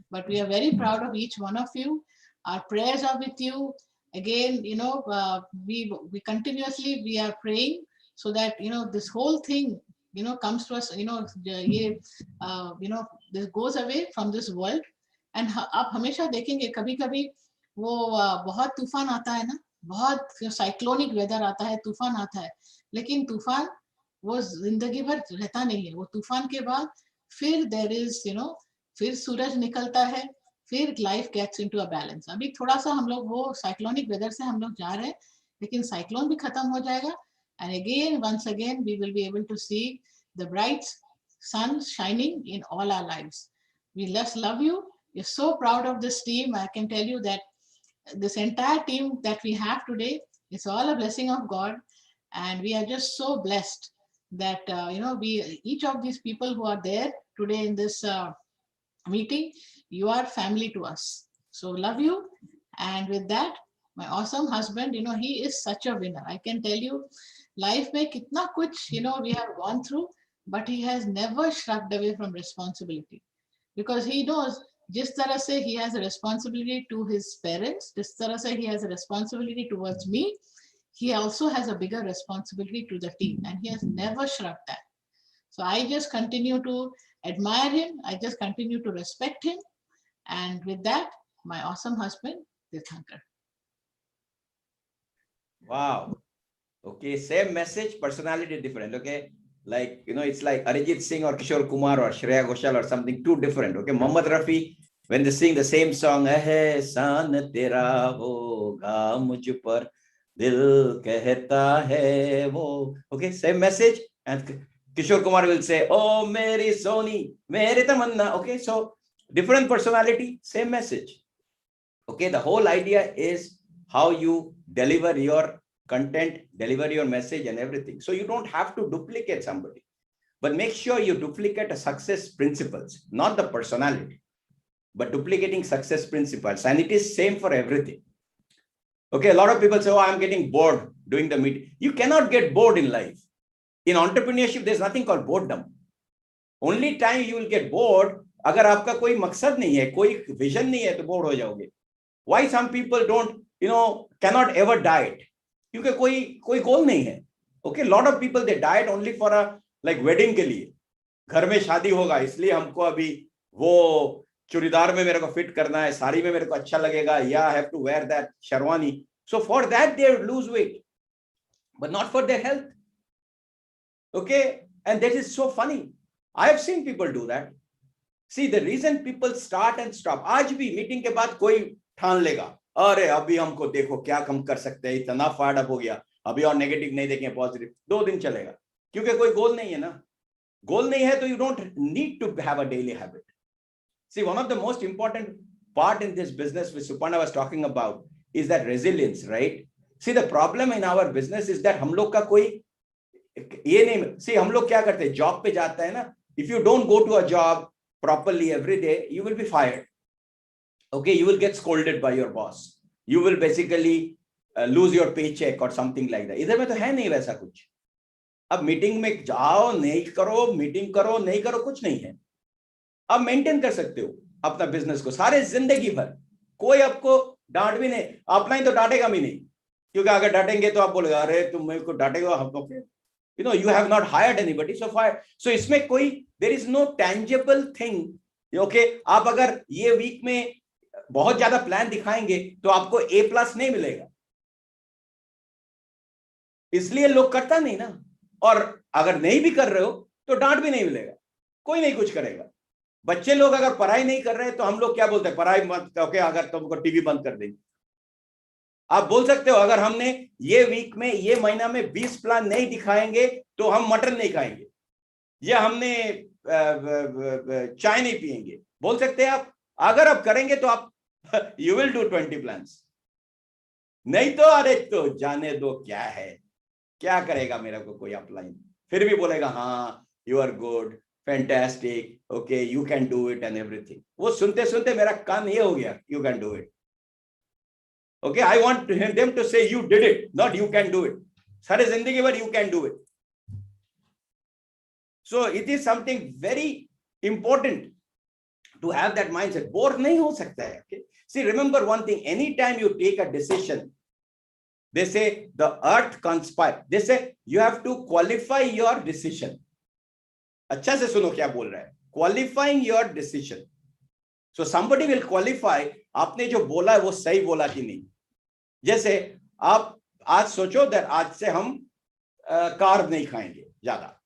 but we are very proud of each one of you. Our prayers are with you. Again, we continuously we are praying so that this whole thing comes to us. This goes away from this world. And आप हमेशा देखेंगे कभी-कभी वो बहुत तूफान आता है ना, बहुत साइक्लोनिक वेदर आता है, तूफान आता है, लेकिन तूफान वो जिंदगी भर रहता नहीं है. वो तूफान के बाद फिर देयर इज फिर सूरज निकलता है, फिर life gets into a balance. अभी थोड़ा सा हम लोग वो साइक्लोनिक वेदर से हम लोग जा रहे हैं, लेकिन साइक्लोन भी खत्म हो जाएगा. And again once again we will be able to see the bright sun shining in all our lives. We just love you. We're so proud of this team. I can tell you that this entire team that we have today, it's all a blessing of God, and we are just so blessed that we each of these people who are there today in this meeting, you are family to us. So love you. And with that, my awesome husband, he is such a winner. I can tell you, life mein kitna kuch we have gone through, but he has never shrugged away from responsibility, because he knows जिस तरह से he has a responsibility to his parents, जिस तरह से he has a responsibility towards me, he also has a bigger responsibility to the team, and he has never shrugged that. So I just continue to admire him, I just continue to respect him, and with that, my awesome husband, Tirthankar. Wow. Okay, same message, personality different. Okay, like it's like Arijit Singh or Kishore Kumar or Shreya Ghoshal or something, too different. Okay, Mohammad Rafi, when they sing the same song, ehsan tera hoga mujh par, dil kehta hai wo. Okay, same message. And Kishore Kumar will say, oh meri Soni, meri tamanna. Okay, so Different personality, same message. Okay, the whole idea is how you deliver your content, deliver your message and everything. So you don't have to duplicate somebody, but make sure you duplicate a success principles, not the personality, but duplicating success principles. And it is same for everything. Okay, a lot of people say, oh, I'm getting bored doing the meeting. You cannot get bored in life. In entrepreneurship, there's nothing called boredom. Only time you will get bored, अगर आपका कोई मकसद नहीं है, कोई vision नहीं है, तो बोर हो जाओगे. Why some people don't, cannot ever diet? क्योंकि कोई गोल नहीं है. Okay, lot of people they diet only for a like wedding के लिए. घर में शादी होगा, इसलिए हमको अभी वो चूड़ीदार में मेरे को फिट करना है, साड़ी में मेरे को अच्छा लगेगा, या I have to wear that sherwani. So for that they lose weight, but not for their health. Okay, and that is so funny. I have seen people do that. See, the reason people start and stop. आज भी meeting के बाद कोई ठान लेगा, अरे अभी हमको देखो क्या कम कर सकते हैं, इतना फायर्ड अप हो गया, अभी और नेगेटिव नहीं देखेंगे, पॉजिटिव. 2 दिन चलेगा, क्योंकि कोई गोल नहीं है ना. गोल नहीं है तो you don't need to have a daily habit. See, one of the most important part in this business which Suparna was talking about is that resilience, right? See, the problem in our business is that हम लोग का कोई ये नहीं. See, हम लोग क्या करते हैं, जॉब पे जाता है ना. If you don't go to a job properly every day, you will be fired. Okay, you will get scolded by your boss. You will basically lose your paycheck or something like that. इधर में तो है नहीं वैसा कुछ. अब meeting में जाओ, नहीं करो, मीटिंग करो, नहीं करो, कुछ नहीं है. अब मेंटेन कर सकते हो अपना बिजनेस को सारे जिंदगी भर. कोई आपको डांट भी नहीं, अपना ही तो डांटेगा भी नहीं, क्योंकि अगर डांटेंगे तो आप बोलेगा अरे तुम मेरे को डांटेगा, हम लोग you have not hired anybody, so fire. So इसमें कोई there is no tangible thing. Okay, आप अगर ये वीक में बहुत ज्यादा प्लान दिखाएंगे तो आपको A+ नहीं मिलेगा, इसलिए लोग करता नहीं ना. और अगर नहीं भी कर रहे हो तो डांट भी नहीं मिलेगा, कोई नहीं कुछ करेगा. बच्चे लोग अगर पढ़ाई नहीं कर रहे तो हम लोग क्या बोलते हैं, पढ़ाई मत. ओके, अगर तुमको टीवी बंद कर देंगे, आप बोल सकते हो अगर हमने ये वीक में, ये महीना में 20 प्लान नहीं दिखाएंगे तो हम मटन नहीं खाएंगे, या हमने चाय नहीं पिएंगे. बोल सकते हैं आप. अगर आप करेंगे तो आप यू विल डू 20 प्लान्स. नहीं तो अरे तो जाने दो, क्या है, क्या करेगा मेरे को कोई अपलाइन. फिर भी बोलेगा हाँ you are good, fantastic, okay you can do it and everything. वो सुनते सुनते मेरा कान ये हो गया, you can do it. Okay, I want them to say you did it, not you can do it. सारे जिंदगी भर you can do it. So it is something very important to have that mindset. Bore नहीं हो सकता है. Okay? See, remember one thing. Anytime you take a decision, they say the earth conspire. They say you have to qualify your decision. अच्छा से सुनो क्या बोल रहा है. Qualifying your decision. So somebody will qualify. आपने जो बोला है वो सही बोला कि नहीं. जैसे आप आज सोचो दैट आज से हम कार्ब नहीं खाएंगे ज्यादा,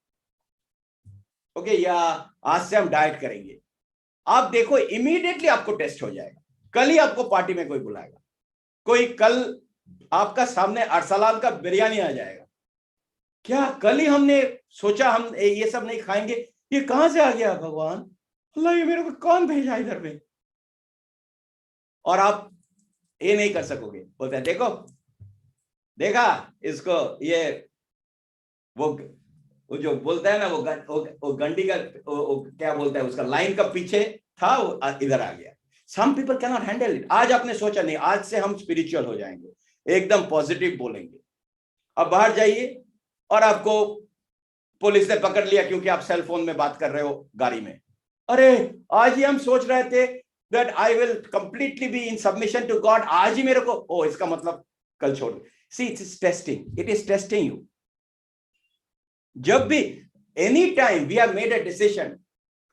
ओके, या आज से हम डाइट करेंगे. आप देखो इमीडिएटली आपको टेस्ट हो जाएगा. कल ही आपको पार्टी में कोई बुलाएगा, कोई कल आपका सामने अरसलान का बिरयानी आ जाएगा. क्या कल ही हमने सोचा हम ये सब नहीं खाएंगे, ये कहां से आ गया भगवान, अल्लाह ये मेरे को कौन भेजा इधर में. और आप ये नहीं कर सकोगे. बोलते हैं देखो, देखा इसको, ये वो जो बोलता है ना, वो गंडी का क्या बोलता है, उसका लाइन का पीछे था, वो इधर आ गया. Some people can not handle it. आज आपने सोचा नहीं आज से हम स्पिरिचुअल हो जाएंगे, एकदम पॉजिटिव बोलेंगे. अब बाहर जाइए और आपको पुलिस ने पकड़ लिया क्योंकि आप सेल फोन में बात कर रहे हो गाड़ी में. अरे आज ही हम सोच रहे थे that I will completely be in submission to God. आज ही मेरे को, ओ इसका मतलब कल छोड़. See, it is testing. It is testing you. जब भी any time we have made a decision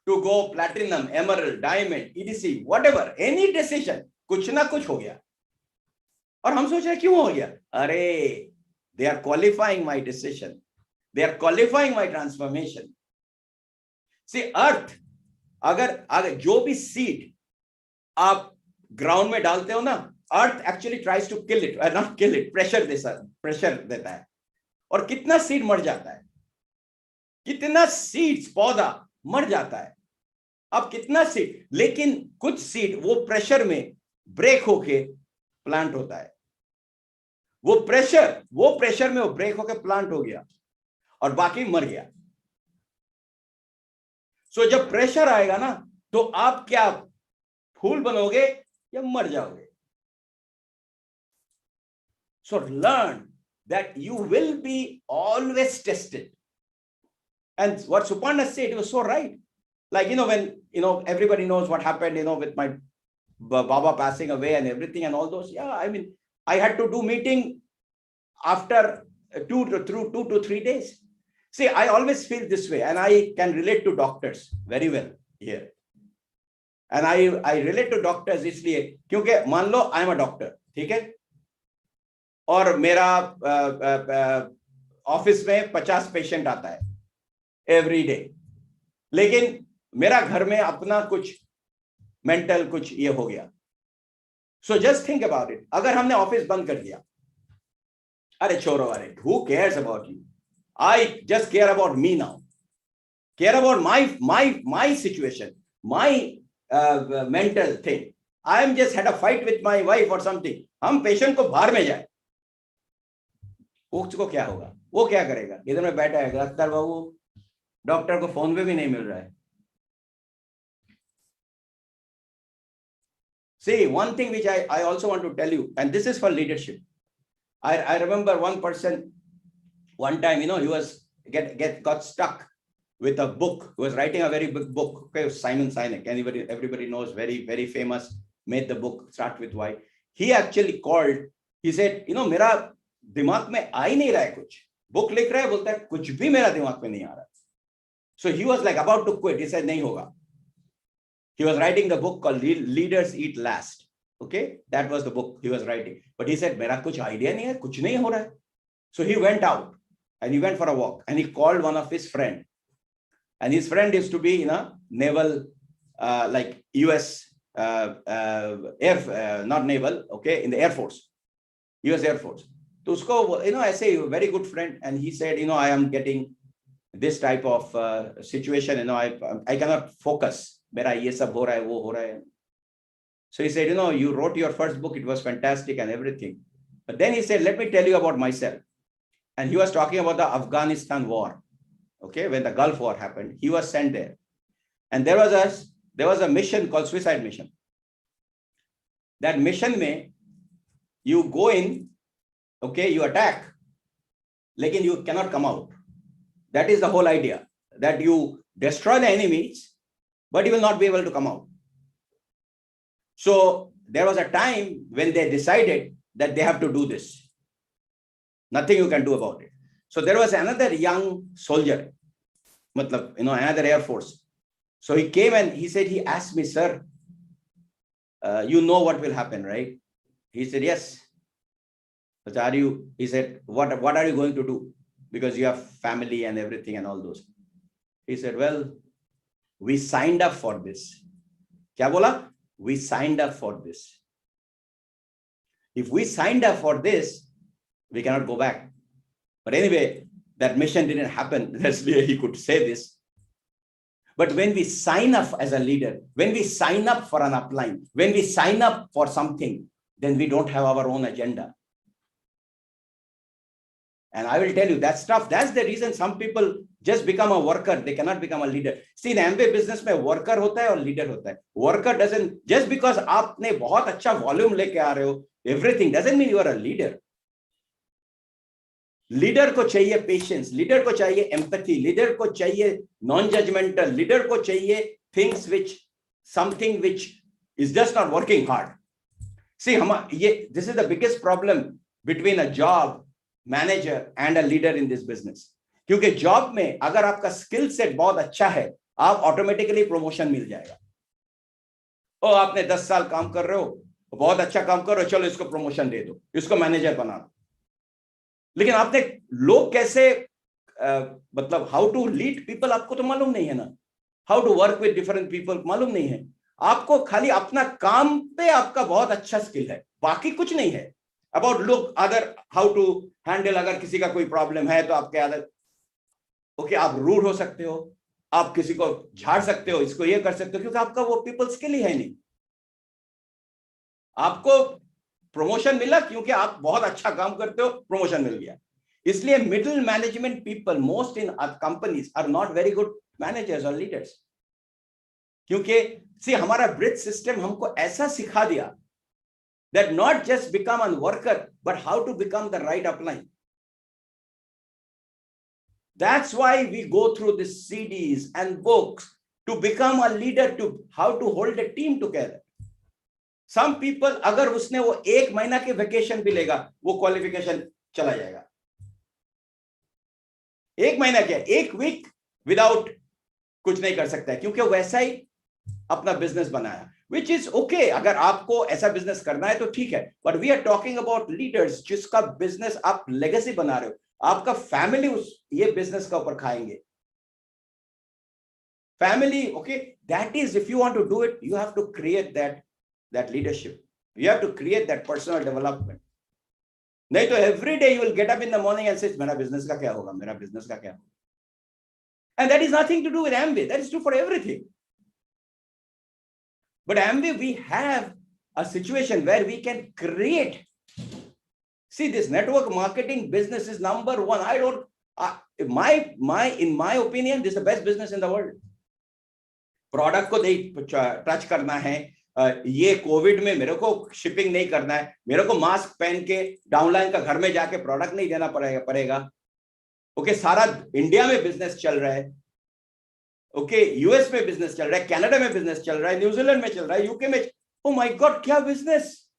to go platinum, emerald, diamond, EDC, whatever, any decision, कुछ ना कुछ हो गया. और हम सोच रहे क्यों हो गया. अरे they are qualifying my decision. They are qualifying my transformation. See, earth, अगर जो भी seed आप ग्राउंड में डालते हो ना, earth actually tries to kill it, not kill it, pressure देता है. और कितना सीड मर जाता है, कितना सीड्स पौधा मर जाता है. अब कितना सीड, लेकिन कुछ सीड वो प्रेशर में ब्रेक होके प्लांट होता है, वो प्रेशर में वो ब्रेक होके प्लांट हो गया और बाकी मर गया। सो जब प्रेशर आएगा ना, तो आप क्या फूल बनोगे या मर जाओगे? So learn that you will be always tested. And what Suparna said, it was so right. Like, when, everybody knows what happened, with my Baba passing away and everything and all those. Yeah, I mean, I had to do meeting after 2 to 3 days. See, I always feel this way, and I can relate to doctors very well here. And I relate to doctors इसलिए क्योंकि मान लो I am a doctor, ठीक है, और मेरा office में 50 patient आता है एवरी डे, लेकिन मेरा घर में अपना कुछ मेंटल कुछ ये हो गया। So just think about it, अगर हमने ऑफिस बंद कर दिया, अरे छोड़ो, अरे who cares about you, I just care about me now, care about my situation, my mental thing, I am just had a fight with my wife और something, हम पेशेंट को बाहर में जाए, उसको क्या होगा, वो क्या करेगा, इधर में बैठा है अख्तर बाबू, डॉक्टर को फोन पे भी नहीं मिल रहा है। See, one thing which I also want to tell you, and this is for leadership. I remember one person, one time, he was got stuck with a book. He was writing a very big book. Okay, Simon Sinek, everybody knows, very, very famous, made the book, Start With Why. He actually called, he said, मेरा दिमाग में आ ही नहीं रहा है कुछ, book लिख रहा है, बोलता है कुछ भी मेरा दिमाग में नहीं आ रहा। So he was like about to quit. He said, नहीं होगा। He was writing the book called Leaders Eat Last. Okay, that was the book he was writing. But he said, मेरा कुछ idea नहीं है, कुछ नहीं हो रहा है। So he went out and he went for a walk and he called one of his friends. And his friend used to be in a naval, like US, not naval, okay, in the Air Force, US Air Force. तो उसको, ऐसे very good friend, and he said, I am getting this type of situation, I cannot focus. मेरा ये सब हो रहा है, वो हो रहा है. So he said, you wrote your first book, it was fantastic and everything. But then he said, let me tell you about myself. And he was talking about the Afghanistan war. Okay, when the Gulf War happened, he was sent there. And there was a mission called Suicide Mission. That mission mein, you go in, okay, you attack, lekin you cannot come out. That is the whole idea, that you destroy the enemies, but you will not be able to come out. So there was a time when they decided that they have to do this. Nothing you can do about it. So there was another young soldier, another Air Force. So he came and he said, he asked me, sir, you know what will happen, right? He said, yes. But he said, what are you going to do? Because you have family and everything and all those. He said, well, we signed up for this. Kya bola? We signed up for this. If we signed up for this, we cannot go back. But anyway, that mission didn't happen. That's why he could say this. But when we sign up as a leader, when we sign up for an upline, when we sign up for something, then we don't have our own agenda. And I will tell you that stuff, that's the reason some people just become a worker. They cannot become a leader. See, in Amway business में worker होता है और leader होता है. Worker doesn't, just because आपने बहुत अच्छा volume लेके आ रहे हो, everything doesn't mean you are a leader. Leader को चाहिए पेशेंस, लीडर को चाहिए एम्पैथी, लीडर को चाहिए नॉन जजमेंटल, लीडर को चाहिए things which something which is just not working hard. See ये this is the biggest problem between a job manager and a leader in this business. क्योंकि job में अगर आपका skill set बहुत अच्छा है, आप ऑटोमेटिकली प्रमोशन मिल जाएगा. ओ आपने 10 साल काम कर रहे हो, बहुत अच्छा काम कर रहे हो, चलो इसको प्रमोशन दे दो, इसको मैनेजर बना दो. लेकिन आपने लोग कैसे हाउ टू लीड पीपल आपको तो मालूम नहीं है ना, how to work with different people मालूम नहीं है. आपको खाली अपना काम पे आपका बहुत अच्छा स्किल है, बाकी कुछ नहीं है. अबाउट लोग अदर हाउ टू हैंडल, अगर किसी का कोई प्रॉब्लम है तो आपके अदर ओके, आप रूड हो सकते हो, आप किसी को झाड़ सकते हो, इसको ये कर सकते हो, क्योंकि आपका वो पीपल स्किल ही है नहीं। आपको प्रमोशन मिला क्योंकि आप बहुत अच्छा काम करते हो, प्रमोशन मिल गया। इसलिए middle management people most in companies are not very good managers और लीडर्स, क्योंकि सी हमारा ब्रिज सिस्टम हमको ऐसा सिखा दिया that not just become a worker but how to become the right upline. That's why we go through the CDs and books to become a leader, to how to hold a team together. Some people अगर उसने वो 1 महीना के vacation भी लेगा, वो qualification चला जाएगा। 1 महीना क्या, 1 वीक विदाउट कुछ नहीं कर सकता है, क्योंकि वैसा ही अपना बिजनेस बनाया, which is okay। अगर आपको ऐसा बिजनेस करना है तो ठीक है, but we are talking about leaders जिसका बिजनेस आप लेगेसी बना रहे हो, आपका फैमिली उस ये बिजनेस का ऊपर खाएंगे। Family, okay, that is, if you want to do it, you have to create that leadership. You have to create that personal development. नहीं तो every day you will get up in the morning and say, मेरा business का क्या होगा, मेरा business का क्या होगा। And that is nothing to do with Amway. That is true for everything. But Amway, we have a situation where we can create. See, this network marketing business is number one. I don't, in my opinion, this is the best business in the world. Product को नहीं touch करना है, ये Covid में मेरे को shipping नहीं करना है, मेरे को मास्क पहन के डाउनलाइन का घर में जाके प्रोडक्ट नहीं देना पड़ेगा। ओके, सारा इंडिया में बिजनेस चल रहा है, ओके, यूएस में बिजनेस चल रहा है, कनाडा में बिजनेस चल रहा है, न्यूजीलैंड में चल रहा है, यूके में। ओ माय गॉड, क्या बिजनेस!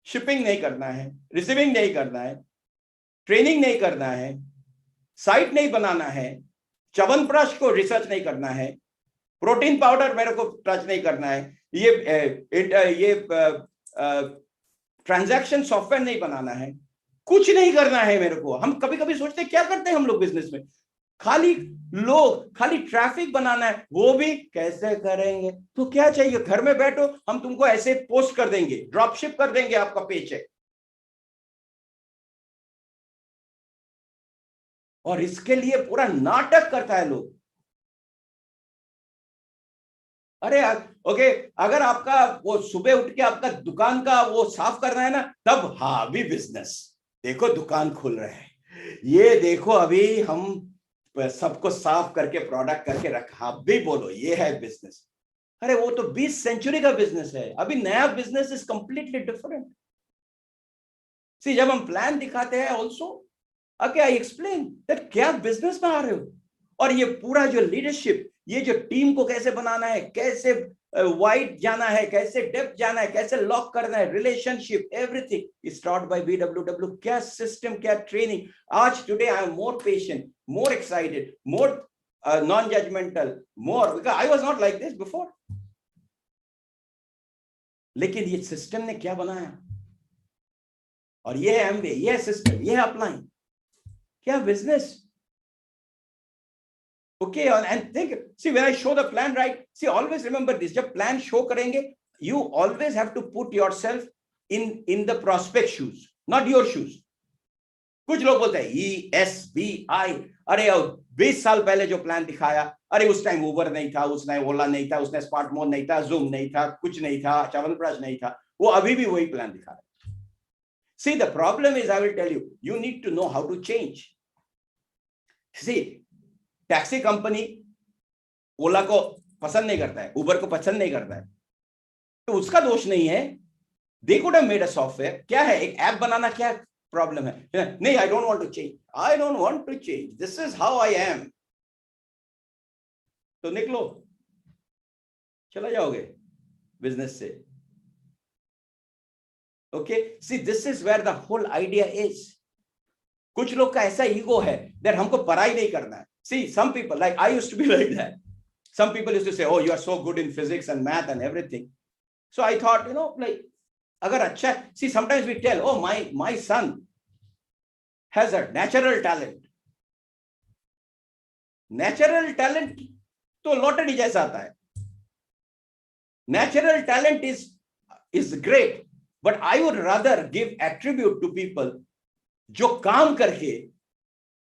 शिपिंग नहीं करना है, रिसीविंग नहीं करना है, ट्रेनिंग नहीं करना है, साइट नहीं बनाना है, च्यवनप्राश को रिसर्च नहीं करना है, प्रोटीन पाउडर मेरे को टच नहीं करना है, ये ट्रांजैक्शन सॉफ्टवेयर नहीं बनाना है, कुछ नहीं करना है मेरे को। हम कभी कभी सोचते हैं क्या करते हैं हम लोग बिजनेस में, खाली ट्रैफिक बनाना है, वो भी कैसे करेंगे? तो क्या चाहिए, घर में बैठो, हम तुमको ऐसे पोस्ट कर देंगे, ड्रॉप शिप कर देंगे आपका पेचेक। और इसके लिए पूरा नाटक करता है लोग। अरे ओके, अगर आपका वो सुबह उठ के आपका दुकान का वो साफ करना है ना, तब हाँ भी बिजनेस, देखो दुकान खुल रहा है, ये देखो अभी हम सबको साफ करके प्रोडक्ट करके रखा, भी बोलो ये है बिजनेस। अरे वो तो 20 सेंचुरी का बिजनेस है, अभी नया बिजनेस इज कंप्लीटली डिफरेंट। सी, जब हम प्लान दिखाते हैं also, okay, I explain that क्या बिजनेस में आ रहे हो, और ये पूरा जो लीडरशिप, ये जो टीम को कैसे बनाना है, कैसे वाइड जाना है, कैसे डेप्थ जाना है, कैसे लॉक करना है, relationship, everything is taught by BWW। क्या सिस्टम, क्या ट्रेनिंग। आज today I am more patient, more excited, more non-judgmental, more, because I was not like this before. लेकिन ये सिस्टम ने क्या बनाया, और ये है Amway, ये है सिस्टम, ये है अपलाइन, क्या business. Okay, and think, see, when I show the plan, right, see, always remember this, जब plan show करेंगे, you always have to put yourself in the prospect shoes, not your shoes. कुछ लोग बोलते हैं ESBI, अरे 20 साल पहले जो प्लान दिखाया, अरे उस टाइम उबर नहीं था, उसने ओला नहीं था, उसने स्मार्टफोन नहीं था, जूम नहीं था, कुछ नहीं था, च्यवनप्राश नहीं था, वो अभी भी वही प्लान दिखा रहा है। See, the problem is, I will tell you, you need to know how to change. See, taxi company Ola को पसंद नहीं करता है, उबर को पसंद नहीं करता है, तो उसका दोष नहीं है। They could have made a software, क्या है, एक ऐप बनाना क्या प्रॉब्लम है? नहीं, I don't want to change, I don't want to change, this is how I am। तो निकलो, चला जाओगे बिजनेस से। Okay, see, this is where the whole idea is. कुछ लोग का ऐसा ईगो है that हमको पढ़ाई नहीं करना है। See, some people, like I used to be like that. Some people used to say, oh, you are so good in physics and math and everything. So I thought, like, अगर अच्छा, see, sometimes we tell, oh, my son has a natural talent. Natural talent तो lottery जैसा आता है। Natural talent is great, but I would rather give attribute to people जो काम करके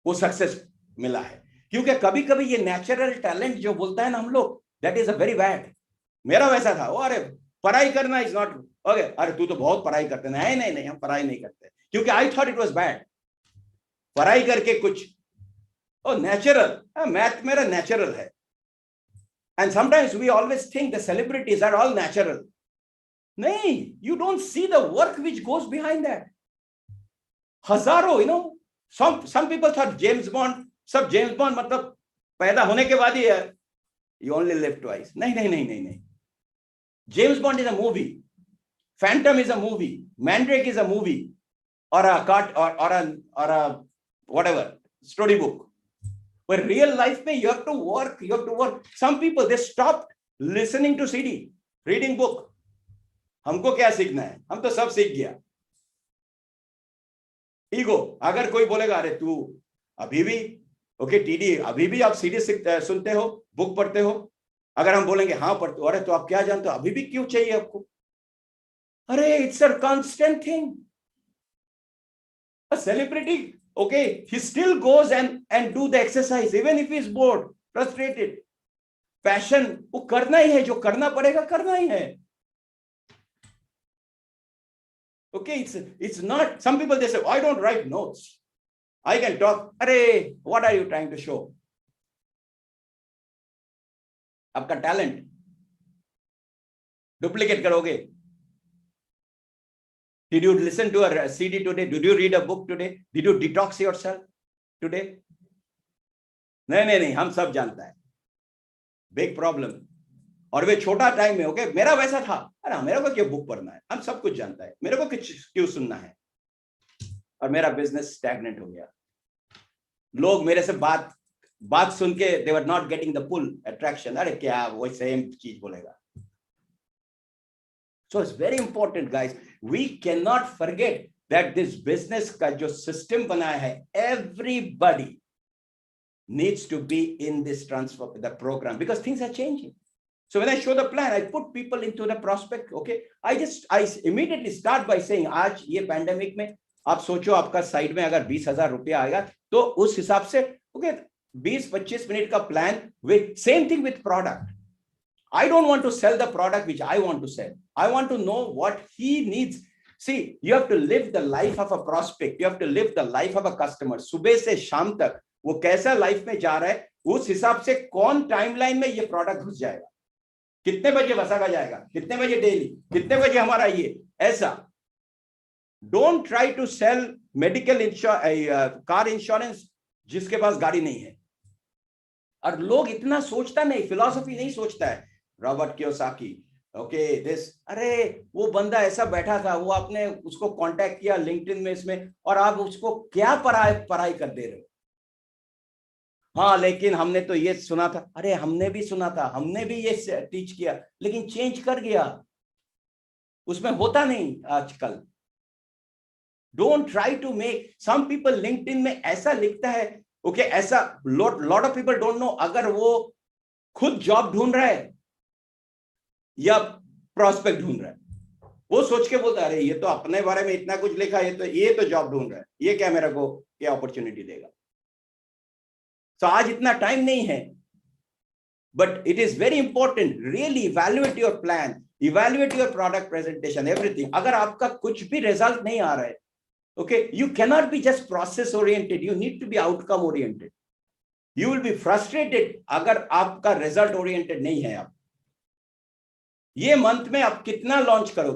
वो सक्सेस मिला है, क्योंकि कभी कभी ये नेचुरल टैलेंट जो बोलता है ना हम लोग, that is a very bad. मेरा वैसा था, वो अरे पढ़ाई करना इज नॉट ओके, अरे तू तो बहुत पढ़ाई करते. नहीं नहीं नहीं, हम पढ़ाई नहीं करते, क्योंकि I thought it was bad. पढ़ाई करके कुछ नेचुरल, मैथ मेरा नेचुरल है. And sometimes we always think the celebrities are all natural. नहीं, you don't see the work which goes behind that. हजारों, you know, some people thought James Bond, सब James Bond मतलब पैदा होने के बाद ही है, you only live twice. नहीं नहीं नहीं नहीं नहीं. James Bond is a movie, Phantom is a movie, Mandrake is a movie, or a whatever storybook. But real life में you have to work. Some people they stopped listening to CD, reading book. हमको क्या सीखना है, हम तो सब सीख गया. ईगो, अगर कोई बोलेगा अरे तू अभी भी ओके टीडी, अभी भी आप सीडी सुनते हो, बुक पढ़ते हो, अगर हम बोलेंगे हाँ पढ़ते हो, अरे तो आप क्या जानते हो, अभी भी क्यों चाहिए आपको? अरे it's a constant thing. A celebrity, okay, he still goes and do the exercise even if he is board, frustrated. Passion वो करना ही है, जो करना पड़ेगा करना ही है. Okay, it's not, some people they say, I don't write notes, I can talk. Arey, what are you trying to show? आपका talent duplicate करोगे? Did you listen to a CD today? Did you read a book today? Did you detox yourself today? नहीं नहीं नहीं, हम सब जानता है. Big problem. और वे छोटा टाइम में, ओके, मेरा वैसा था, अरे मेरे को क्यों बुक पढ़ना है, हम सब कुछ जानता है, मेरे को कुछ क्यों सुनना है. और मेरा बिजनेस स्टैग्नेंट हो गया. लोग मेरे से बात सुन के they were not getting the pull attraction. अरे क्या वो सेम चीज बोलेगा. So it's very important guys, we can not forget that this business का जो सिस्टम बनाया है, everybody needs to be in this transfer, the program, because things are changing. So when I show the plan, I put people into the prospect. Okay, I immediately start by saying, आज ये pandemic में आप सोचो आपका side में अगर 20,000 रुपया आएगा, तो उस हिसाब से ओके 20-25 मिनट का plan with same thing with product. I don't want to sell the product which I want to sell. I want to know what he needs. See, you have to live the life of a prospect. You have to live the life of a customer. सुबह से शाम तक वो कैसा life में जा रहा है, उस हिसाब से कौन टाइमलाइन में ये प्रोडक्ट घुस जाएगा, कितने बजे वसागा जाएगा, कितने बजे डेली, कितने बजे हमारा ये ऐसा. Don't try to sell medical car insurance जिसके पास गाड़ी नहीं है. और लोग इतना सोचता नहीं, फिलॉसफी नहीं सोचता है. रॉबर्ट कियोसाकी, ओके दिस, अरे वो बंदा ऐसा बैठा था, वो आपने उसको कांटेक्ट किया लिंक्डइन में इसमें, और आप उसको क्या पढ़ाई कर दे रहे हो. हाँ लेकिन हमने तो ये सुना था. अरे हमने भी सुना था, हमने भी ये टीच किया, लेकिन चेंज कर गया. उसमें होता नहीं आजकल. Don't try to make, some people LinkedIn में ऐसा लिखता है, ओके, ऐसा lot of people don't know अगर वो खुद जॉब ढूंढ रहा है या प्रॉस्पेक्ट ढूंढ रहा है. वो सोच के बोलता है अरे ये तो अपने बारे में इतना कुछ लिखा है, ये तो जॉब ढूंढ रहा है, ये क्या मेरे को क्या अपॉर्चुनिटी देगा. So आज इतना टाइम नहीं है, but it is very important, really evaluate your plan, evaluate your product presentation, everything. अगर आपका कुछ भी रिजल्ट नहीं आ रहा है, okay, you cannot be just process oriented, you need to be outcome oriented. You will be frustrated अगर आपका result oriented नहीं है. आप ये मंथ में आप कितना लॉन्च करोगे.